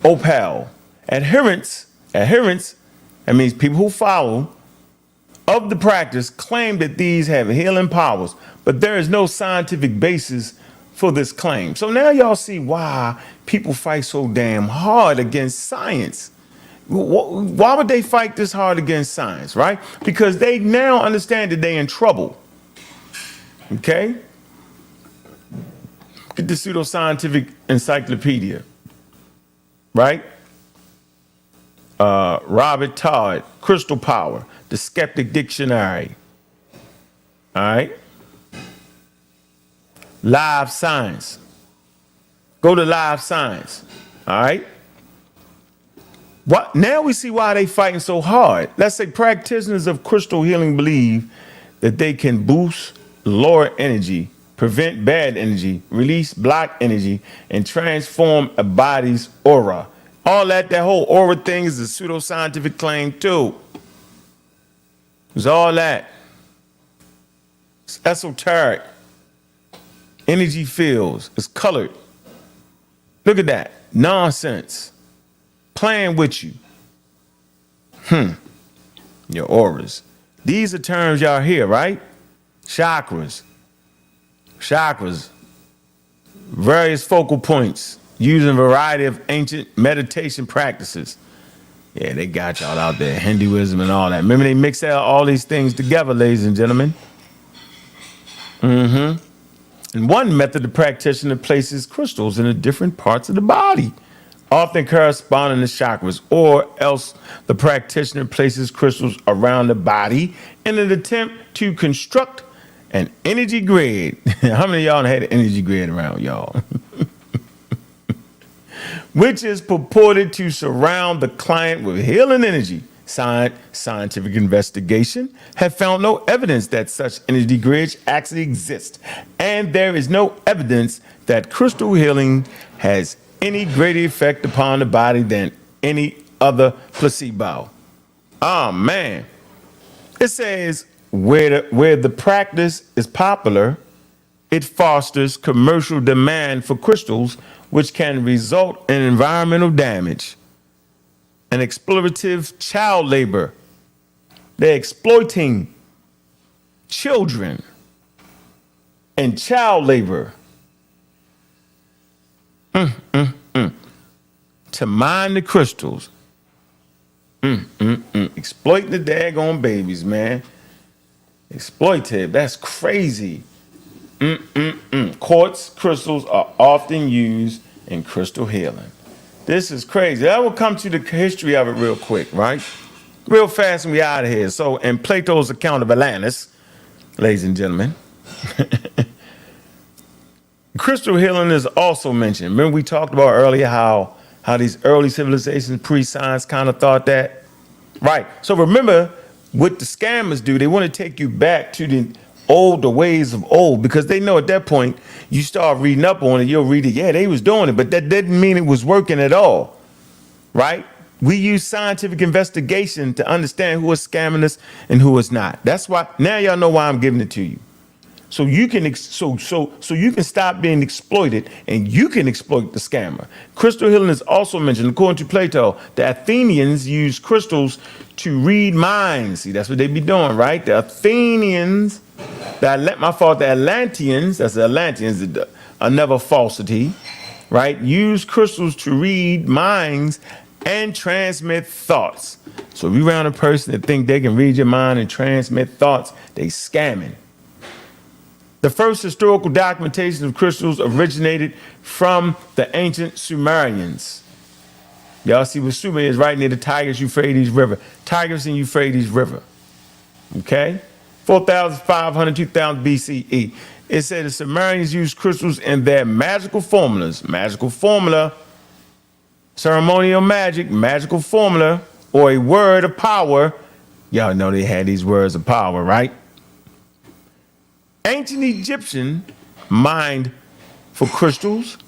opal. Adherents, that means people who follow of the practice claim that these have healing powers, but there is no scientific basis for this claim. So now y'all see why people fight so damn hard against science. Why would they fight this hard against science, right? Because they now understand that they're in trouble. Okay? Get the pseudoscientific encyclopedia, right? Robert Todd, Crystal Power, The Skeptic Dictionary. All right? Live Science. Go to Live Science. All right? What? Now we see why they fighting so hard. Let's say practitioners of crystal healing believe that they can boost, lower energy, prevent bad energy, release blocked energy, and transform a body's aura. All that whole aura thing is a pseudoscientific claim too. It's all that. It's esoteric. Energy fields. It's colored. Look at that. Nonsense. Playing with you. Your auras. These are terms y'all hear, right? Chakras. Various focal points. Using a variety of ancient meditation practices. Yeah, they got y'all out there. Hinduism and all that. Remember they mix all these things together, ladies and gentlemen. In one method, the practitioner places crystals in the different parts of the body, often corresponding to chakras, or else the practitioner places crystals around the body in an attempt to construct an energy grid. How many of y'all had an energy grid around y'all? Which is purported to surround the client with healing energy. Scientific investigation have found no evidence that such energy grids actually exist, and there is no evidence that crystal healing has any greater effect upon the body than any other placebo. Oh man. It says where the practice is popular, it fosters commercial demand for crystals, which can result in environmental damage and exploitative child labor. They're exploiting children and child labor to mine the crystals. Exploiting the daggone babies, man. Exploitive. That's crazy. Quartz crystals are often used in crystal healing. This is crazy. I will come to the history of it real quick, right? Real fast and we out of here. So in Plato's account of Atlantis, ladies and gentlemen, crystal healing is also mentioned. Remember we talked about earlier how these early civilizations, pre-science, kind of thought that? Right. So remember what the scammers do. They want to take you back to the ways of old, because they know at that point you start reading up on it, you'll read it, yeah, they was doing it, but that didn't mean it was working at all, right? We use scientific investigation to understand who is scamming us and who is not. That's why now y'all know why I'm giving it to you. So you can so you can stop being exploited and you can exploit the scammer. Crystal healing is also mentioned. According to Plato, the Athenians used crystals to read minds. See, that's what they be doing, right? The Athenians, the Atlanteans, that's the Atlanteans, another falsity, right? Use crystals to read minds and transmit thoughts. So if you around a person that think they can read your mind and transmit thoughts, they scamming. The first historical documentation of crystals originated from the ancient Sumerians. Y'all see what Sumer is right near the Tigris-Euphrates River. Tigris and Euphrates River. Okay? 4,500, 2000 BCE. It said the Sumerians used crystals in their magical formulas. Magical formula, ceremonial magic, magical formula, or a word of power. Y'all know they had these words of power, right? Ancient Egyptian mined for crystals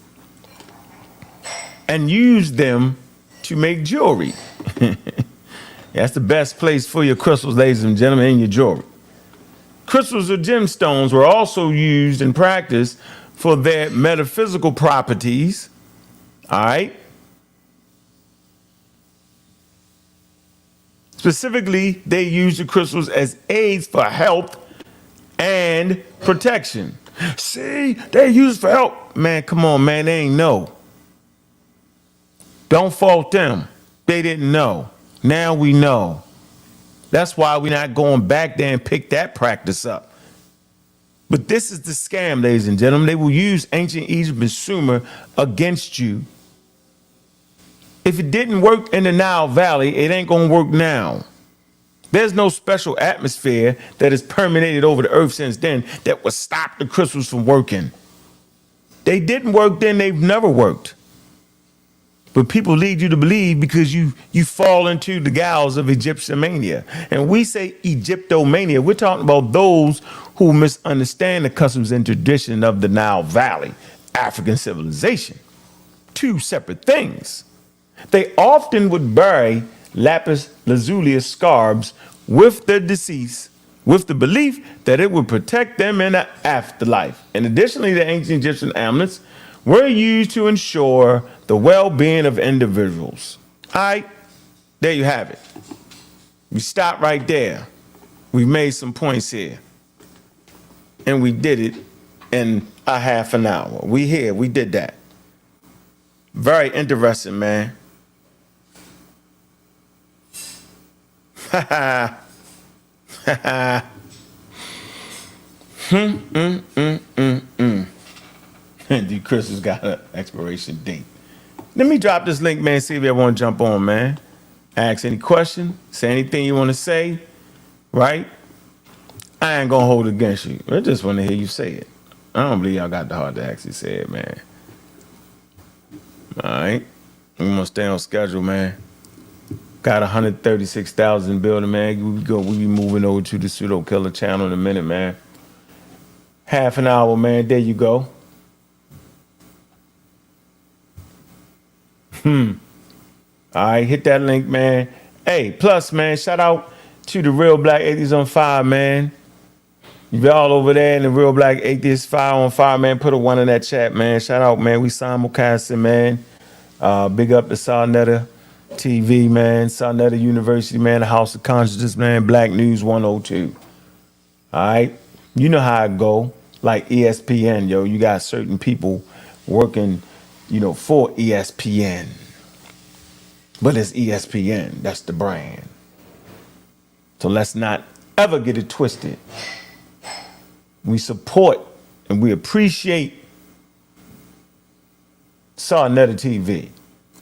and used them to make jewelry. That's the best place for your crystals, ladies and gentlemen, in your jewelry. Crystals or gemstones were also used in practice for their metaphysical properties. All right. Specifically, they used the crystals as aids for health and protection. See, they use for help. Man, come on, man, they ain't know. Don't fault them. They didn't know. Now we know. That's why we're not going back there and pick that practice up. But this is the scam, ladies and gentlemen. They will use ancient Egypt and Sumer against you. If it didn't work in the Nile Valley, it ain't gonna work now. There's no special atmosphere that has permeated over the earth since then that would stop the crystals from working. They didn't work then, they've never worked. But people lead you to believe because you fall into the gals of Egyptomania. And we say Egyptomania, we're talking about those who misunderstand the customs and tradition of the Nile Valley, African civilization. Two separate things. They often would bury lapis lazuli scarabs with the deceased, with the belief that it would protect them in the afterlife. And additionally, the ancient Egyptian amulets were used to ensure the well-being of individuals. All right, there you have it. We stop right there. We made some points here. And we did it in a half an hour. We here, we did that. Very interesting, man. Ha ha. The crystal's got an expiration date. Let me drop this link, man, see if you want to jump on, man. Ask any question, say anything you want to say, right? I ain't gonna hold it against you. I just want to hear you say it. I don't believe y'all got the heart to actually say it, man. All right? We gonna stay on schedule, man. Got 136,000 building, man. We be moving over to the Pseudo Killer channel in a minute, man. Half an hour, man. There you go. All right, hit that link, man. Hey, plus, man, shout out to the Real Black Atheists on Fire, man. You all over there in the Real Black Atheists Fire on Fire, man. Put a one in that chat, man. Shout out, man. We simulcasting, man. Big up to Sarnetta TV, man. Sarnetta University, man. The House of Consciousness, man. Black News 102. All right? You know how it go. Like ESPN, yo. You got certain people working, for ESPN. But it's ESPN. That's the brand. So let's not ever get it twisted. We support and we appreciate Sarnetta TV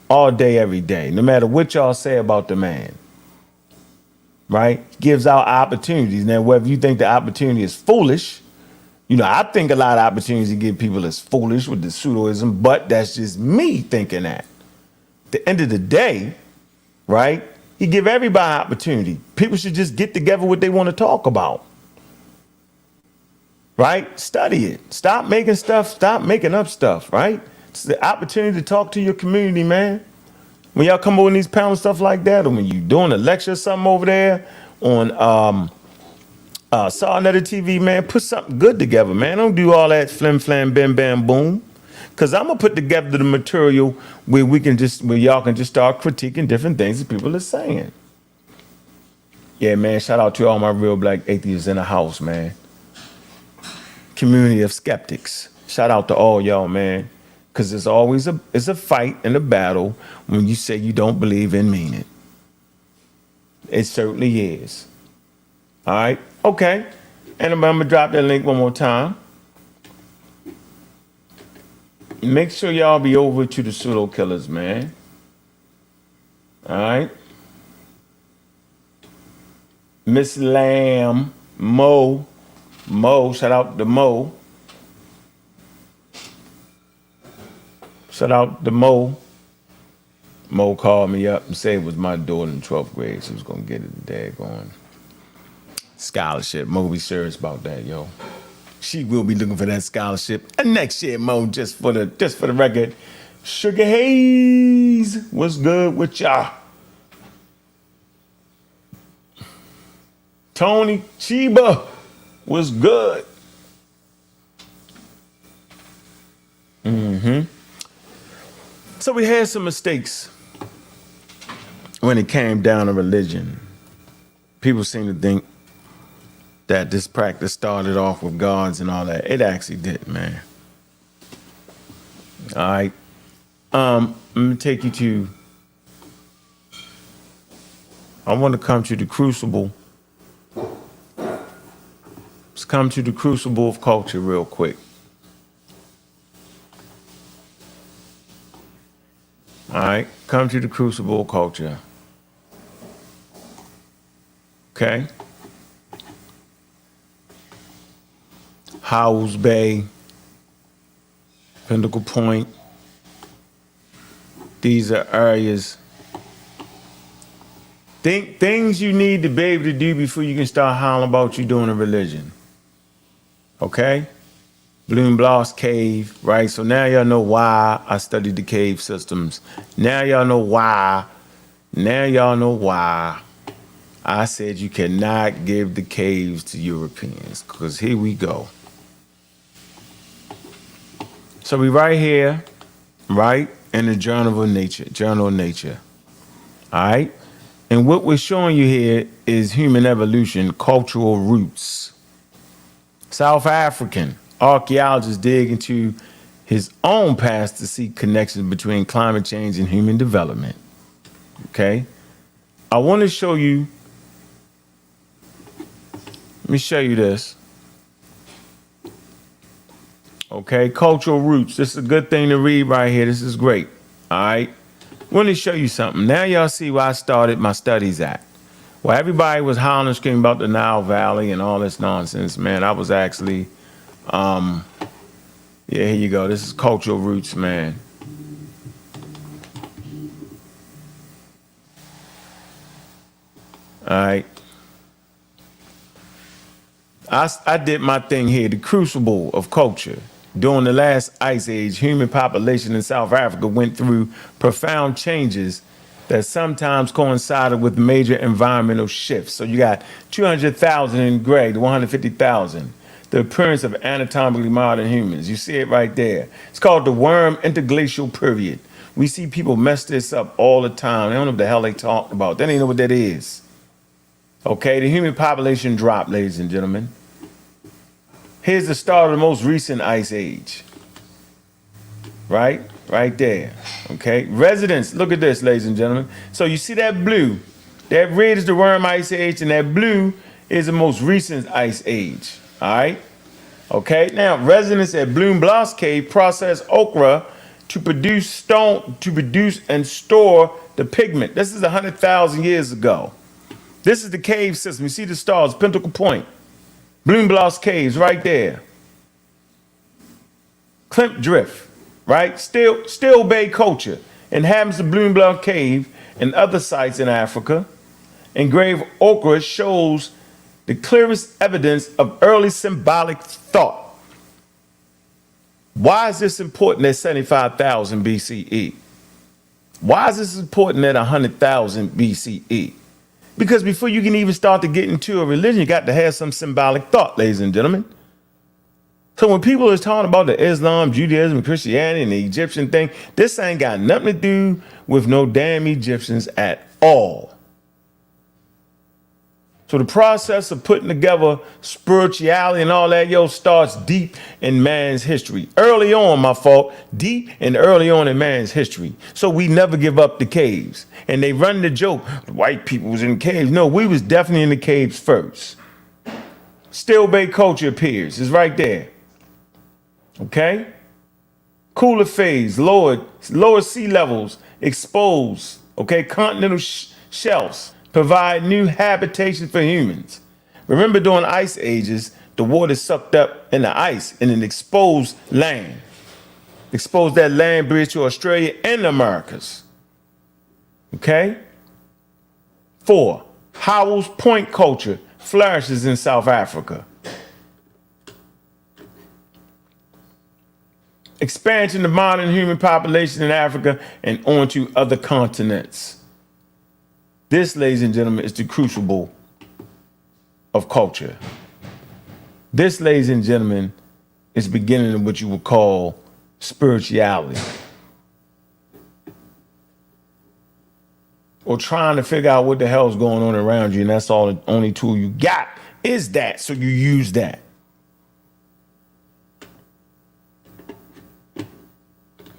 all day, every day, no matter what y'all say about the man. Right? Gives out opportunities. Now, whether you think the opportunity is foolish, I think a lot of opportunities to give people is foolish with the pseudoism, but that's just me thinking that. At the end of the day, right? He give everybody opportunity. People should just get together what they want to talk about. Right? Study it. Stop making up stuff, right? It's the opportunity to talk to your community, man. When y'all come over in these panels, stuff like that, or when you doing a lecture or something over there on Sarnetta TV, man, put something good together, man. Don't do all that flim flam bam bam boom. Cause I'm gonna put together the material where y'all can just start critiquing different things that people are saying. Yeah, man, shout out to all my real black atheists in the house, man. Community of skeptics. Shout out to all y'all, man. Cause it's always a fight and a battle when you say you don't believe and mean it. It certainly is. All right, okay. And I'm gonna drop that link one more time. Make sure y'all be over to the Pseudo Killers, man. All right. Miss Lamb, Mo, shout out to Mo. Shout out to Mo. Mo called me up and said it was my daughter in 12th grade. She was gonna get it the daggone scholarship. Mo be serious about that, yo. She will be looking for that scholarship. And next year, Mo, just for the record, Sugar Haze, what's good with y'all? Tony Chiba, what's good? So we had some mistakes when it came down to religion. People seem to think that this practice started off with gods and all that. It actually did, man. All right. Let me take you to, I want to come to the crucible. Let's come to the crucible of culture real quick. All right. Come to the crucible of culture. Okay. Howells Bay, Pinnacle Point. These are areas. Things you need to be able to do before you can start hollering about you doing a religion. Okay? Bloom-Bloss Cave, right? So now y'all know why I studied the cave systems. Now y'all know why. I said you cannot give the caves to Europeans, because here we go. So we right here, right, in the Journal of Nature. All right? And what we're showing you here is human evolution, cultural roots. South African archaeologists dig into his own past to see connections between climate change and human development. Okay? I want to show you, let me show you this. Okay, cultural roots. This is a good thing to read right here. This is great. All right. Let me show you something. Now y'all see where I started my studies at. Well, everybody was howling and screaming about the Nile Valley and all this nonsense, man. I was actually, yeah, here you go. This is cultural roots, man. All right. I did my thing here, the crucible of culture. During the last ice age, human population in South Africa went through profound changes that sometimes coincided with major environmental shifts. So you got 200,000 in gray to 150,000. The appearance of anatomically modern humans. You see it right there. It's called the worm interglacial period. We see people mess this up all the time. They don't know what the hell they talk about. They don't even know what that is. Okay, the human population dropped, ladies and gentlemen. Here's the start of the most recent ice age. Right there. Okay, residents, look at this, ladies and gentlemen. So you see that blue? That red is the worm ice age, and that blue is the most recent ice age. All right. Okay, now residents at Bloom Bloss Cave process ochre to produce and store the pigment. This is 100,000 years ago. This is the cave system. You see the stars, Pentacle Point, Bloom Bloss Caves right there. Klimt Drift, right? Still Bay culture. Inhabitants of Bloom Bloss Cave and other sites in Africa. Engraved ochre shows the clearest evidence of early symbolic thought. Why is this important at 75,000 BCE? Why is this important at 100,000 BCE? Because before you can even start to get into a religion, you got to have some symbolic thought, ladies and gentlemen. So when people are talking about the Islam, Judaism, Christianity, and the Egyptian thing, this ain't got nothing to do with no damn Egyptians at all. So the process of putting together spirituality and all that, starts deep in man's history. Early on, my fault, deep and early on in man's history. So we never give up the caves. And they run the joke, white people was in caves. No, we was definitely in the caves first. Still Bay culture appears. It's right there. Okay? Cooler phase, lower sea levels, exposed, okay, continental shelves. Provide new habitation for humans. Remember, during ice ages, the water sucked up in the ice in an exposed land. Exposed that land bridge to Australia and the Americas. Okay? 4, Howells Point culture flourishes in South Africa. Expansion of modern human population in Africa and onto other continents. This, ladies and gentlemen, is the crucible of culture. This, ladies and gentlemen, is the beginning of what you would call spirituality. Or trying to figure out what the hell's going on around you, and that's all the only tool you got is that, so you use that.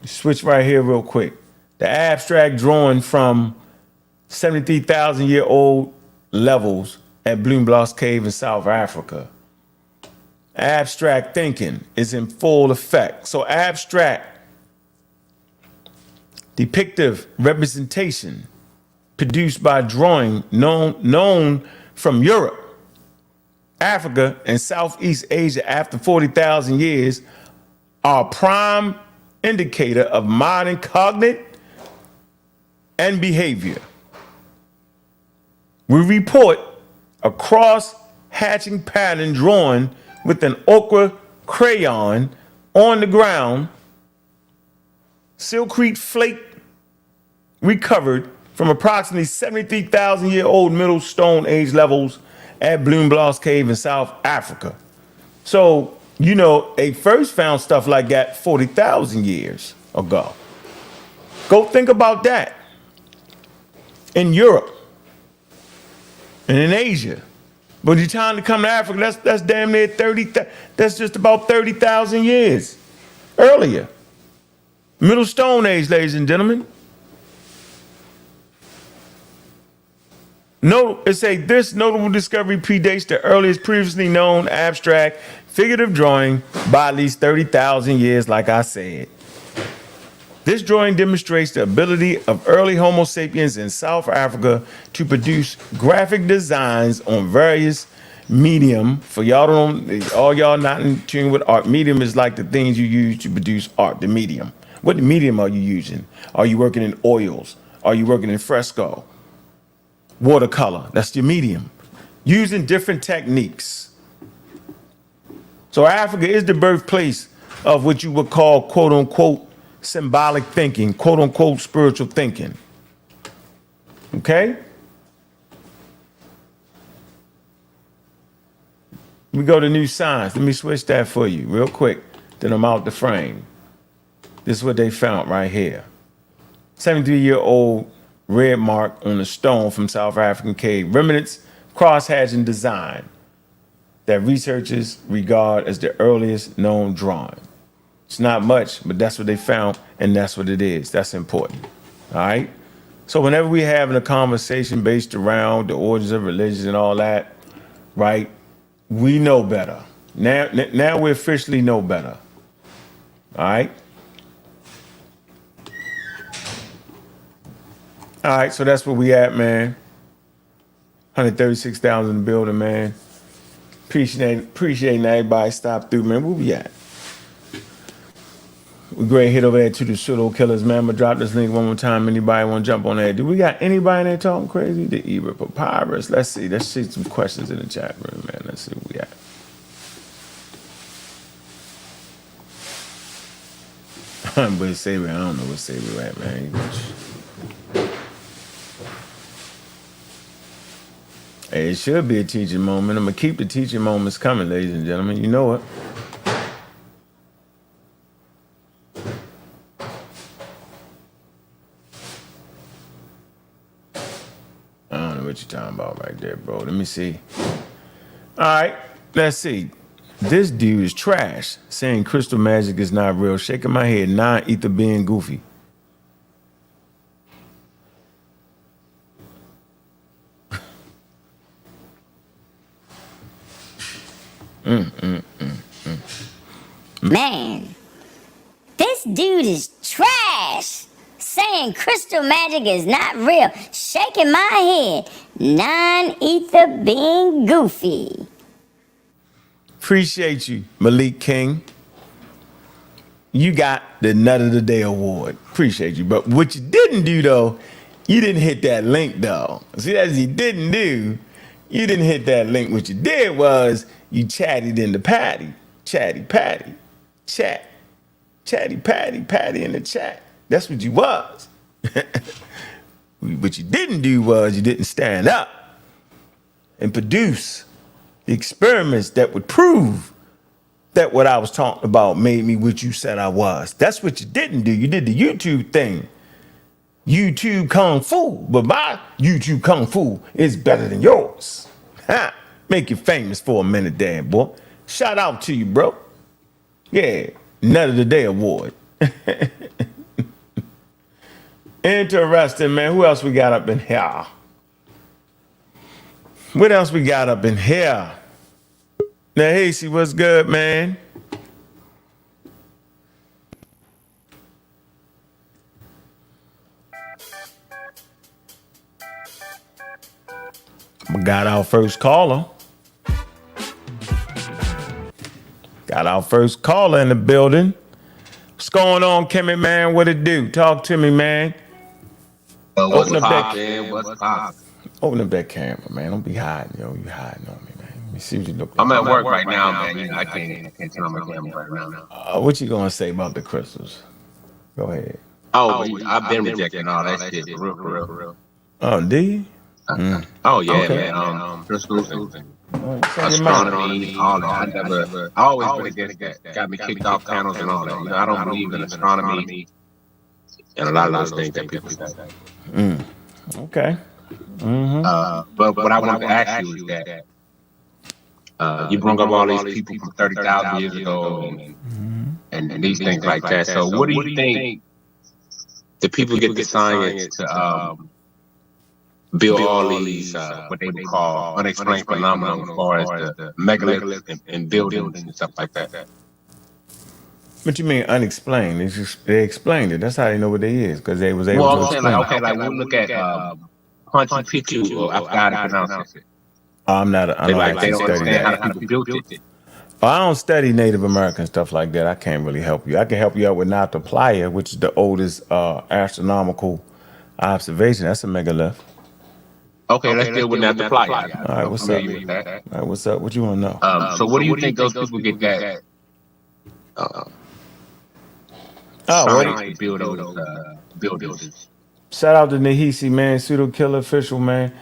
Switch right here real quick. The abstract drawing from 73,000-year-old levels at Bloom Bloss Cave in South Africa. Abstract thinking is in full effect. So abstract, depictive representation produced by drawing known from Europe, Africa, and Southeast Asia after 40,000 years are a prime indicator of modern cognitive and behavior. We report a cross-hatching pattern drawn with an ochre crayon on the ground, silkcrete flake recovered from approximately 73,000-year-old Middle Stone Age levels at Bloom Bloss Cave in South Africa. So, you know, they first found stuff like that 40,000 years ago. Go think about that. In Europe and in Asia. But you're trying to come to Africa, that's damn near 30, that's just about 30,000 years earlier. Middle Stone Age, ladies and gentlemen. No, it say this notable discovery predates the earliest previously known abstract figurative drawing by at least 30,000 years, like I said. This drawing demonstrates the ability of early Homo sapiens in South Africa to produce graphic designs on various medium. For y'all all y'all not in tune with art, medium is like the things you use to produce art, the medium. What medium are you using? Are you working in oils? Are you working in fresco? Watercolor, that's your medium. Using different techniques. So Africa is the birthplace of what you would call, quote unquote, symbolic thinking, quote unquote, spiritual thinking. Okay? We go to new science. Let me switch that for you real quick. Then I'm out the frame. This is what they found right here. 73-year-old red mark on a stone from South African cave. Remnants, cross-hatching design that researchers regard as the earliest known drawing. It's not much, but that's what they found, and that's what it is. That's important. All right? So whenever we're having a conversation based around the origins of religions and all that, right, we know better. Now we officially know better. All right? All right, so that's where we at, man. 136,000 in the building, man. Appreciating everybody stop through, man. Where we at? We go ahead and hit over there to the Pseudo Killers, man. I'm gonna drop this link one more time. Anybody want to jump on there? Do we got anybody in there talking crazy? The Ebra Papyrus. Let's see. Let's see some questions in the chat room, man. Let's see where we at. But Saber, I don't know what Saber at, man. Hey, it should be a teaching moment. I'm gonna keep the teaching moments coming, ladies and gentlemen. You know it. I don't know what you're talking about right there, bro. Let me see. All right, let's see. This dude is trash, saying crystal magic is not real. Shaking my head, non-ether being goofy. Man, this dude is trash. Saying crystal magic is not real. Shaking my head. Non-ether being goofy. Appreciate you, Malik King. You got the Nut of the Day award. Appreciate you. But what you didn't do, though, you didn't hit that link, though. See, that's what you didn't do. You didn't hit that link. What you did was you chatted in the patty. Chatty patty. Chat. Chatty patty. Patty in the chat. That's what you was. What you didn't do was you didn't stand up and produce the experiments that would prove that what I was talking about made me what you said I was. That's what you didn't do. You did the YouTube thing. YouTube Kung Fu. But my YouTube Kung Fu is better than yours. Ha! Make you famous for a minute there, boy. Shout out to you, bro. Yeah, Nut of the Day award. Interesting, man. Who else we got up in here? What else we got up in here? Now, Hasey, what's good, man? We got our first caller. Got our first caller in the building. What's going on, Kimmy, man? What it do? Talk to me, man. What's poppin'? What's poppin'? Open up that camera, man. Don't be hiding, yo. You hiding on me, man. Let me see what you look like. I'm at work right now, man. You know, I can't turn on my camera right now. What you gonna say about the crystals? Go ahead. Oh, I've been rejecting all that shit, for real. Oh, do you? Oh yeah, Okay. man. Crystals and astronomy, all that. I always been against that. Got me kicked off channels and all that. You know, I don't believe in astronomy and a lot of those things that people say. Okay. But what I wanted to ask you is that you brought up all these people from 30,000 years ago and these things like that. So what do you think the people get the science to built all these what they would call unexplained phenomena as far as the megaliths and buildings and stuff like that. What you mean unexplained? They explained it. That's how they know what they is, because they was able to explain it. Okay, like when we look at Machu Picchu, or I forgot how to pronounce it. I'm not They actually don't studying understand that. how the people built it. I don't study Native American stuff like that. I can't really help you. I can help you out with Nata Playa, which is the oldest astronomical observation. That's a megalith. Okay, let's deal with Nata Playa. All right, what's up? All right, what's up? What you want to know? So what do you think those people get that science to build those buildings? Shout out to Nahisi, man, Pseudo Killer Official, man.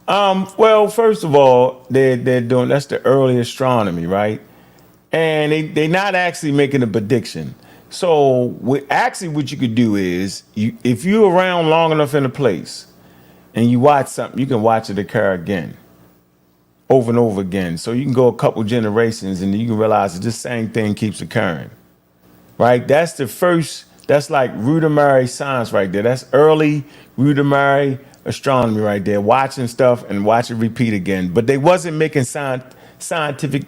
Well, first of all, they're doing, that's the early astronomy, right? And they're not actually making a prediction. So what you could do is, if you're around long enough in a place and you watch something, you can watch it occur again, over and over again. So you can go a couple generations and you can realize that this same thing keeps occurring, right? That's like rudimentary science right there. That's early rudimentary astronomy right there, watching stuff and watch it repeat again. But they wasn't making scientific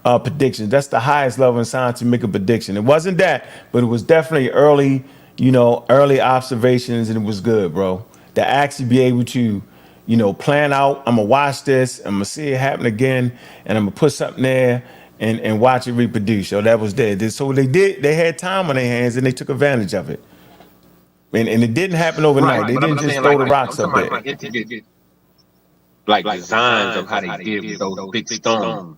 predictions. That's the highest level in science to make a prediction. It wasn't that, but it was definitely early observations, and it was good, bro. To actually be able to, plan out, I'm gonna watch this, I'm gonna see it happen again, and I'm gonna put something there and watch it reproduce. So that was there. So they had time on their hands and they took advantage of it. And it didn't happen overnight. Right, they didn't just throw the rocks up there. Like designs of how they did with those big stones.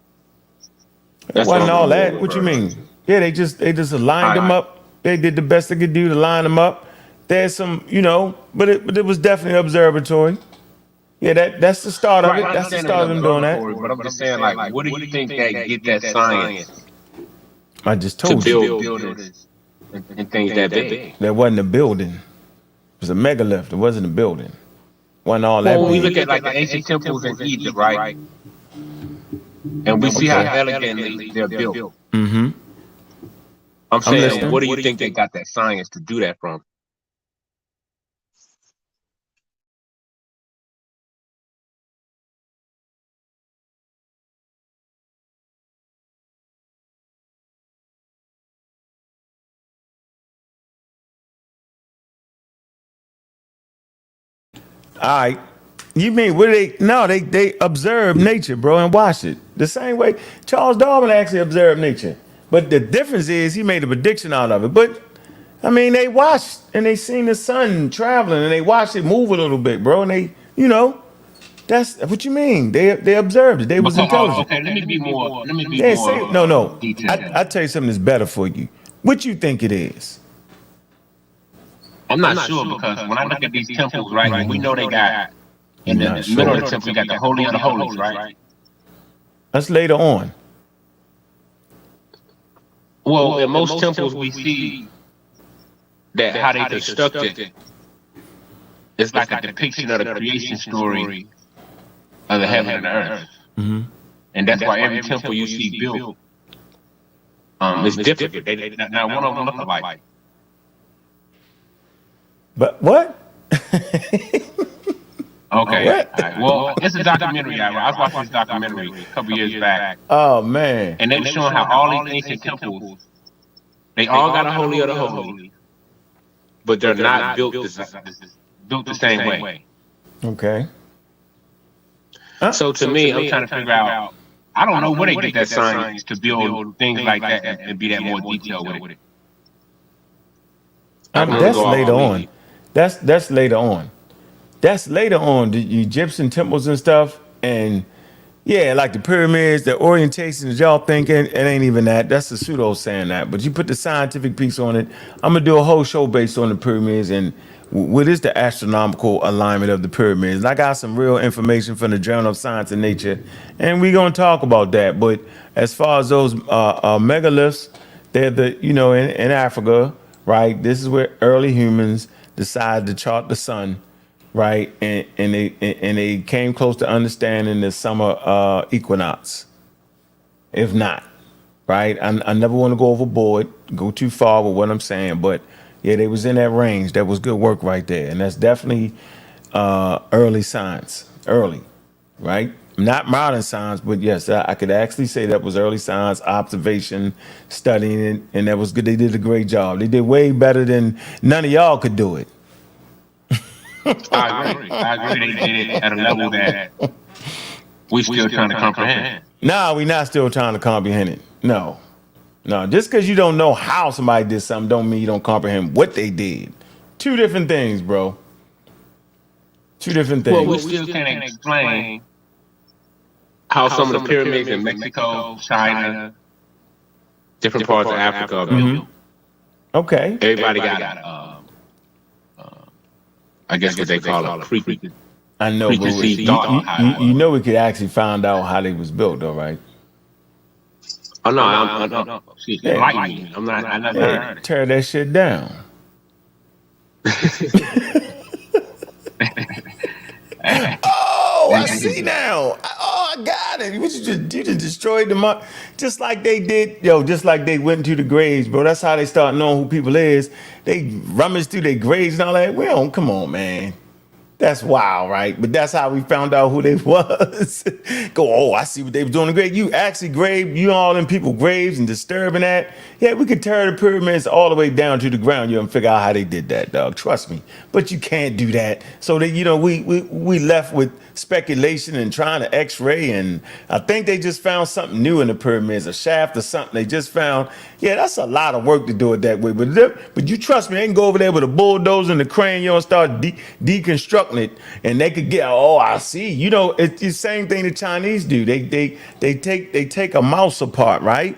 It wasn't all that. What you mean? Yeah, they just aligned them up. They did the best they could do to line them up. There's some, but it was definitely observatory. Yeah, that's the start of it. That's the start of them doing that. But I'm just saying, like, what do you think they get that science? I just told you. To build buildings and things that big. That wasn't a building. It was a megalith. It wasn't a building. Wasn't all that. Well, we look at like the ancient temples in Egypt, right? And we see how elegantly they're built. Mm-hmm. I'm saying, what do you think they got that science to do that from? All right. You mean what they? No, they observe nature, bro, and watch it the same way Charles Darwin actually observed nature. But the difference is he made a prediction out of it. But I mean, they watched and they seen the sun traveling and they watched it move a little bit, bro. And they, that's what you mean. They observed it. They was intelligent. Okay, let me be more. No. I tell you something that's better for you. What you think it is? I'm not sure because when I look at these temples, right, we know they got in the middle of the temple, you got the Holy of the Holies, right? That's later on. Well, in most temples we see that how they constructed, it's like a depiction of the creation story of the heaven and the earth. Mm-hmm. And that's why every temple you see built is different. Now one of them look alike. But what? Okay. All right. Well, it's a documentary. I was watching this documentary a couple years back. Oh man! And they were showing how all these ancient temples, they all got a Holy of the Holy, but they're not built the same way. Okay. So to me, I'm trying to figure out. I don't know where they get that science to build things like that and be that more detailed with it. That's later on. That's later on. That's later on. The Egyptian temples and stuff, and yeah, like the pyramids, the orientation that y'all thinking, it ain't even that. That's the pseudo saying that. But you put the scientific piece on it. I'm gonna do a whole show based on the pyramids and what is the astronomical alignment of the pyramids. And I got some real information from the Journal of Science and Nature, and we're gonna talk about that. But as far as those megaliths, they're in Africa, right? This is where early humans decided to chart the sun, right? And they came close to understanding the summer equinox. If not, right? I never want to go overboard, go too far with what I'm saying, but yeah, they was in that range. That was good work right there, and that's definitely early science, right? Not modern science, but yes, I could actually say that was early science, observation, studying it, and that was good. They did a great job. They did way better than none of y'all could do it. I agree. They did it at a level that we still trying to comprehend. No, we're not still trying to comprehend it. No. Just because you don't know how somebody did something don't mean you don't comprehend what they did. Two different things, bro. Two different things. Well, we still can't explain how some of the pyramids in Mexico, China, different parts of Africa are built. Okay. Everybody got I guess what they call a I know, but you know we could actually find out how they was built, though, right? Oh no, I'm enlighten me. I never heard it. Tear that shit down. Oh, I see now. Oh, I got it. You just destroyed them, just like they did, just like they went into the graves, bro. That's how they start knowing who people is. They rummage through their graves and all that. Well, come on, man. That's wild, right? But that's how we found out who they was. I see what they were doing in the grave. You actually you all in people's graves and disturbing that. Yeah, we could tear the pyramids all the way down to the ground, and figure out how they did that, dog. Trust me. But you can't do that. So that we left with speculation and trying to X-ray, and I think they just found something new in the pyramids, a shaft or something they just found. Yeah, that's a lot of work to do it that way. But you trust me, they can go over there with a bulldozer and the crane, and start deconstructing it, and they could get. Oh, I see. It's the same thing the Chinese do. They take a mouse apart, right?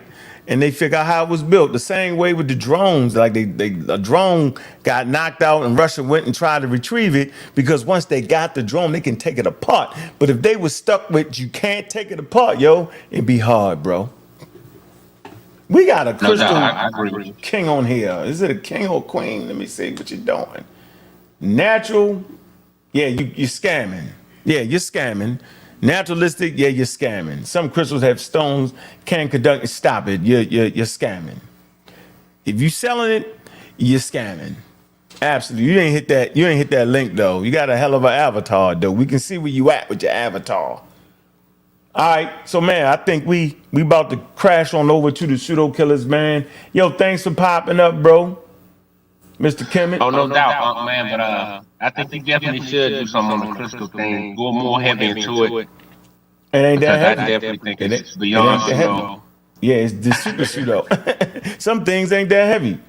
And they figure out how it was built. The same way with the drones. Like a drone got knocked out and Russia went and tried to retrieve it, because once they got the drone, they can take it apart. But if they were stuck with you can't take it apart, it'd be hard, bro. We got a crystal king on here. Is it a king or queen? Let me see what you're doing. Natural. Yeah, you're scamming. Yeah, you're scamming. Naturalistic, yeah, you're scamming. Some crystals have stones, can conduct. Stop it, you're scamming. If you selling it, you're scamming. Absolutely, you ain't hit that link though. You got a hell of an avatar though. We can see where you at with your avatar. All right, so man, I think we about to crash on over to the Pseudo Killers, man. Yo, thanks for popping up, bro. Mr. Kemet. Oh, no doubt, man, but I think you definitely should do something on the crystal thing. Go more heavy into it. It ain't that heavy. I definitely think it's beyond pseudo. Yeah, it's the super pseudo. Some things ain't that heavy.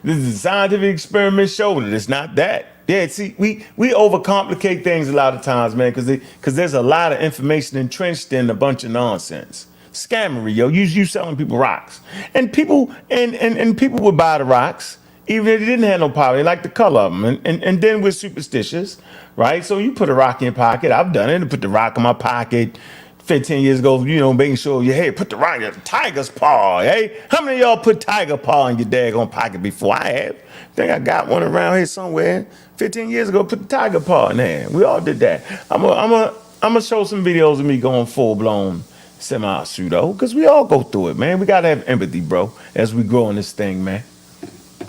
This is a scientific experiment showing that it's not that. Yeah, see, we overcomplicate things a lot of times, man, because there's a lot of information entrenched in a bunch of nonsense. Scammery, you selling people rocks, and people people would buy the rocks even if they didn't have no power. They like the color of them, and then we're superstitious, right? So you put a rock in your pocket. I've done it. I put the rock in my pocket 15 years ago. Making sure put the rock in tiger's paw. Hey, how many of y'all put tiger paw in your daggone pocket before? I have. I think I got one around here somewhere. 15 years ago, put the tiger paw in there. We all did that. I'm gonna show some videos of me going full blown semi-pseudo, because we all go through it, man. We gotta have empathy, bro, as we grow in this thing, man.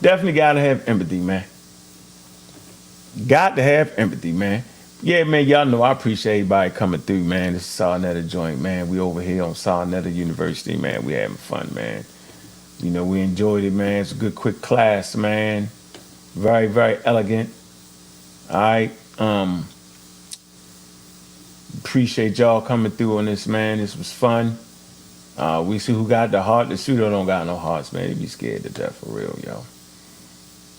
Definitely gotta have empathy, man. Got to have empathy, man. Yeah, man, y'all know I appreciate everybody coming through, man. This is Sarnetta joint, man. We over here on Sarnetta University, man. We having fun, man. We enjoyed it, man. It's a good, quick class, man. Very, very elegant. All right. Appreciate y'all coming through on this, man. This was fun. We see who got the heart. The pseudo don't got no hearts, man. They be scared to death for real, yo.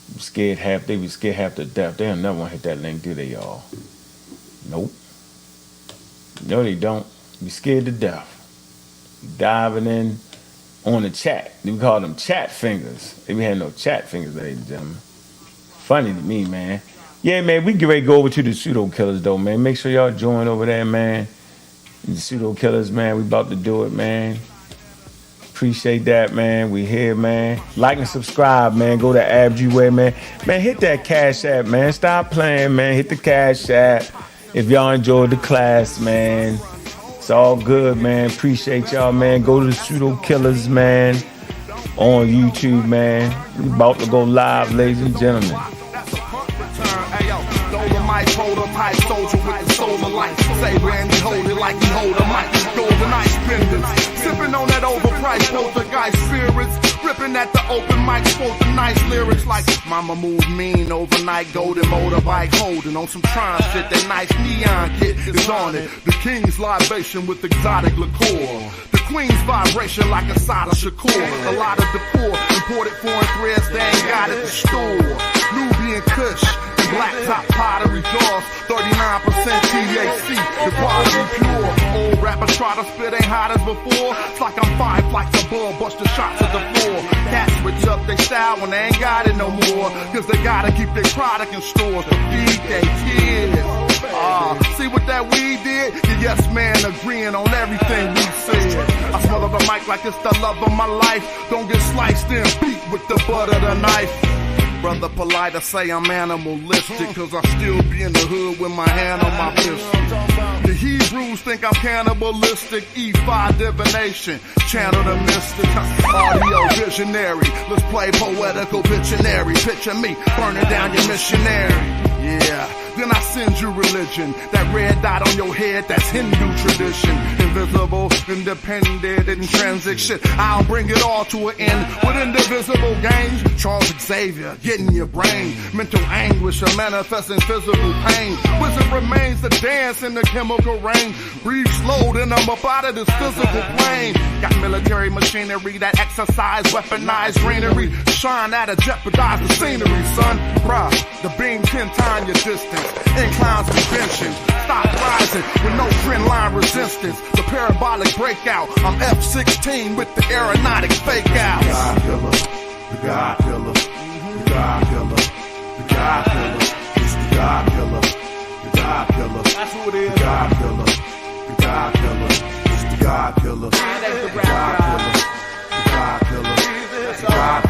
They be scared half to death. They'll never want to hit that link, do they, y'all? Nope. No, they don't. Be scared to death. Diving in on the chat. We call them chat fingers. They be having no chat fingers, ladies and gentlemen. Funny to me, man. Yeah, man, we get ready to go over to the Pseudo Killers, though, man. Make sure y'all join over there, man. The Pseudo Killers, man. We about to do it, man. Appreciate that, man. We here, man. Like and subscribe, man. Go to AbGWay, man. Man, hit that Cash App, man. Stop playing, man. Hit the Cash App. If y'all enjoyed the class, man. It's all good, man. Appreciate y'all, man. Go to the Pseudo Killers, man. On YouTube, man. We about to go live, ladies and gentlemen. That's a punt return. Hey, yo, nice prototype soldier with the soul of life. Saber and he hold it like he hold a mic. Golden ice pendants, sipping on that overpriced poltergeist spirits. Ripping at the open mic, spoke the nice lyrics like Mama moved mean overnight, golden motorbike holding on some Tron shit. That nice neon kit is on it. The king's libation with exotic liqueur. The queen's vibration like a Sada Shakur. A lot of the poor imported foreign threads they ain't got at the store. Nubian Kush and black top pottery jars. 39% THC, the quality pure. Old rappers try to spit ain't hot as before. It's like I'm 5 flights above, bust the shots at the floor. Cats switch up their style when they ain't got it no more. Cause they gotta keep their product in stores to feed their kids. See what that weed did? The yes man agreeing on everything we said. I smother the mic like it's the love of my life. Don't get sliced and beat with the butt of the knife. Brother polite, I say I'm animalistic, cause I still be in the hood with my hand on my pistol. The Hebrews think I'm cannibalistic, E5 divination, channel the mystic, audio visionary. Let's play poetical Pictionary. Picture me burning down your missionary. Yeah, then I send you religion. That red dot on your head, that's Hindu tradition. Invisible, independent, intrinsic shit. I'll bring it all to an end with indivisible games. Charles Xavier, getting your brain. Mental anguish, a manifesting physical pain. Wizard remains to dance in the chemical rain. Breathe slow, then I'm up out of this physical plane. Got military machinery that exercise, weaponized greenery. Shine at a jeopardize the scenery, son. Bruh, the beam 10 times your distance. Inclines convention. Stop rising with no trend line resistance. The parabolic breakout. I'm F-16 with the aeronautic fake out. The God killer. The God killer. The God killer. It's the God killer. The God killer. That's who it is. The God killer. The God killer. It's the God killer. The God killer. The God killer. The God killer.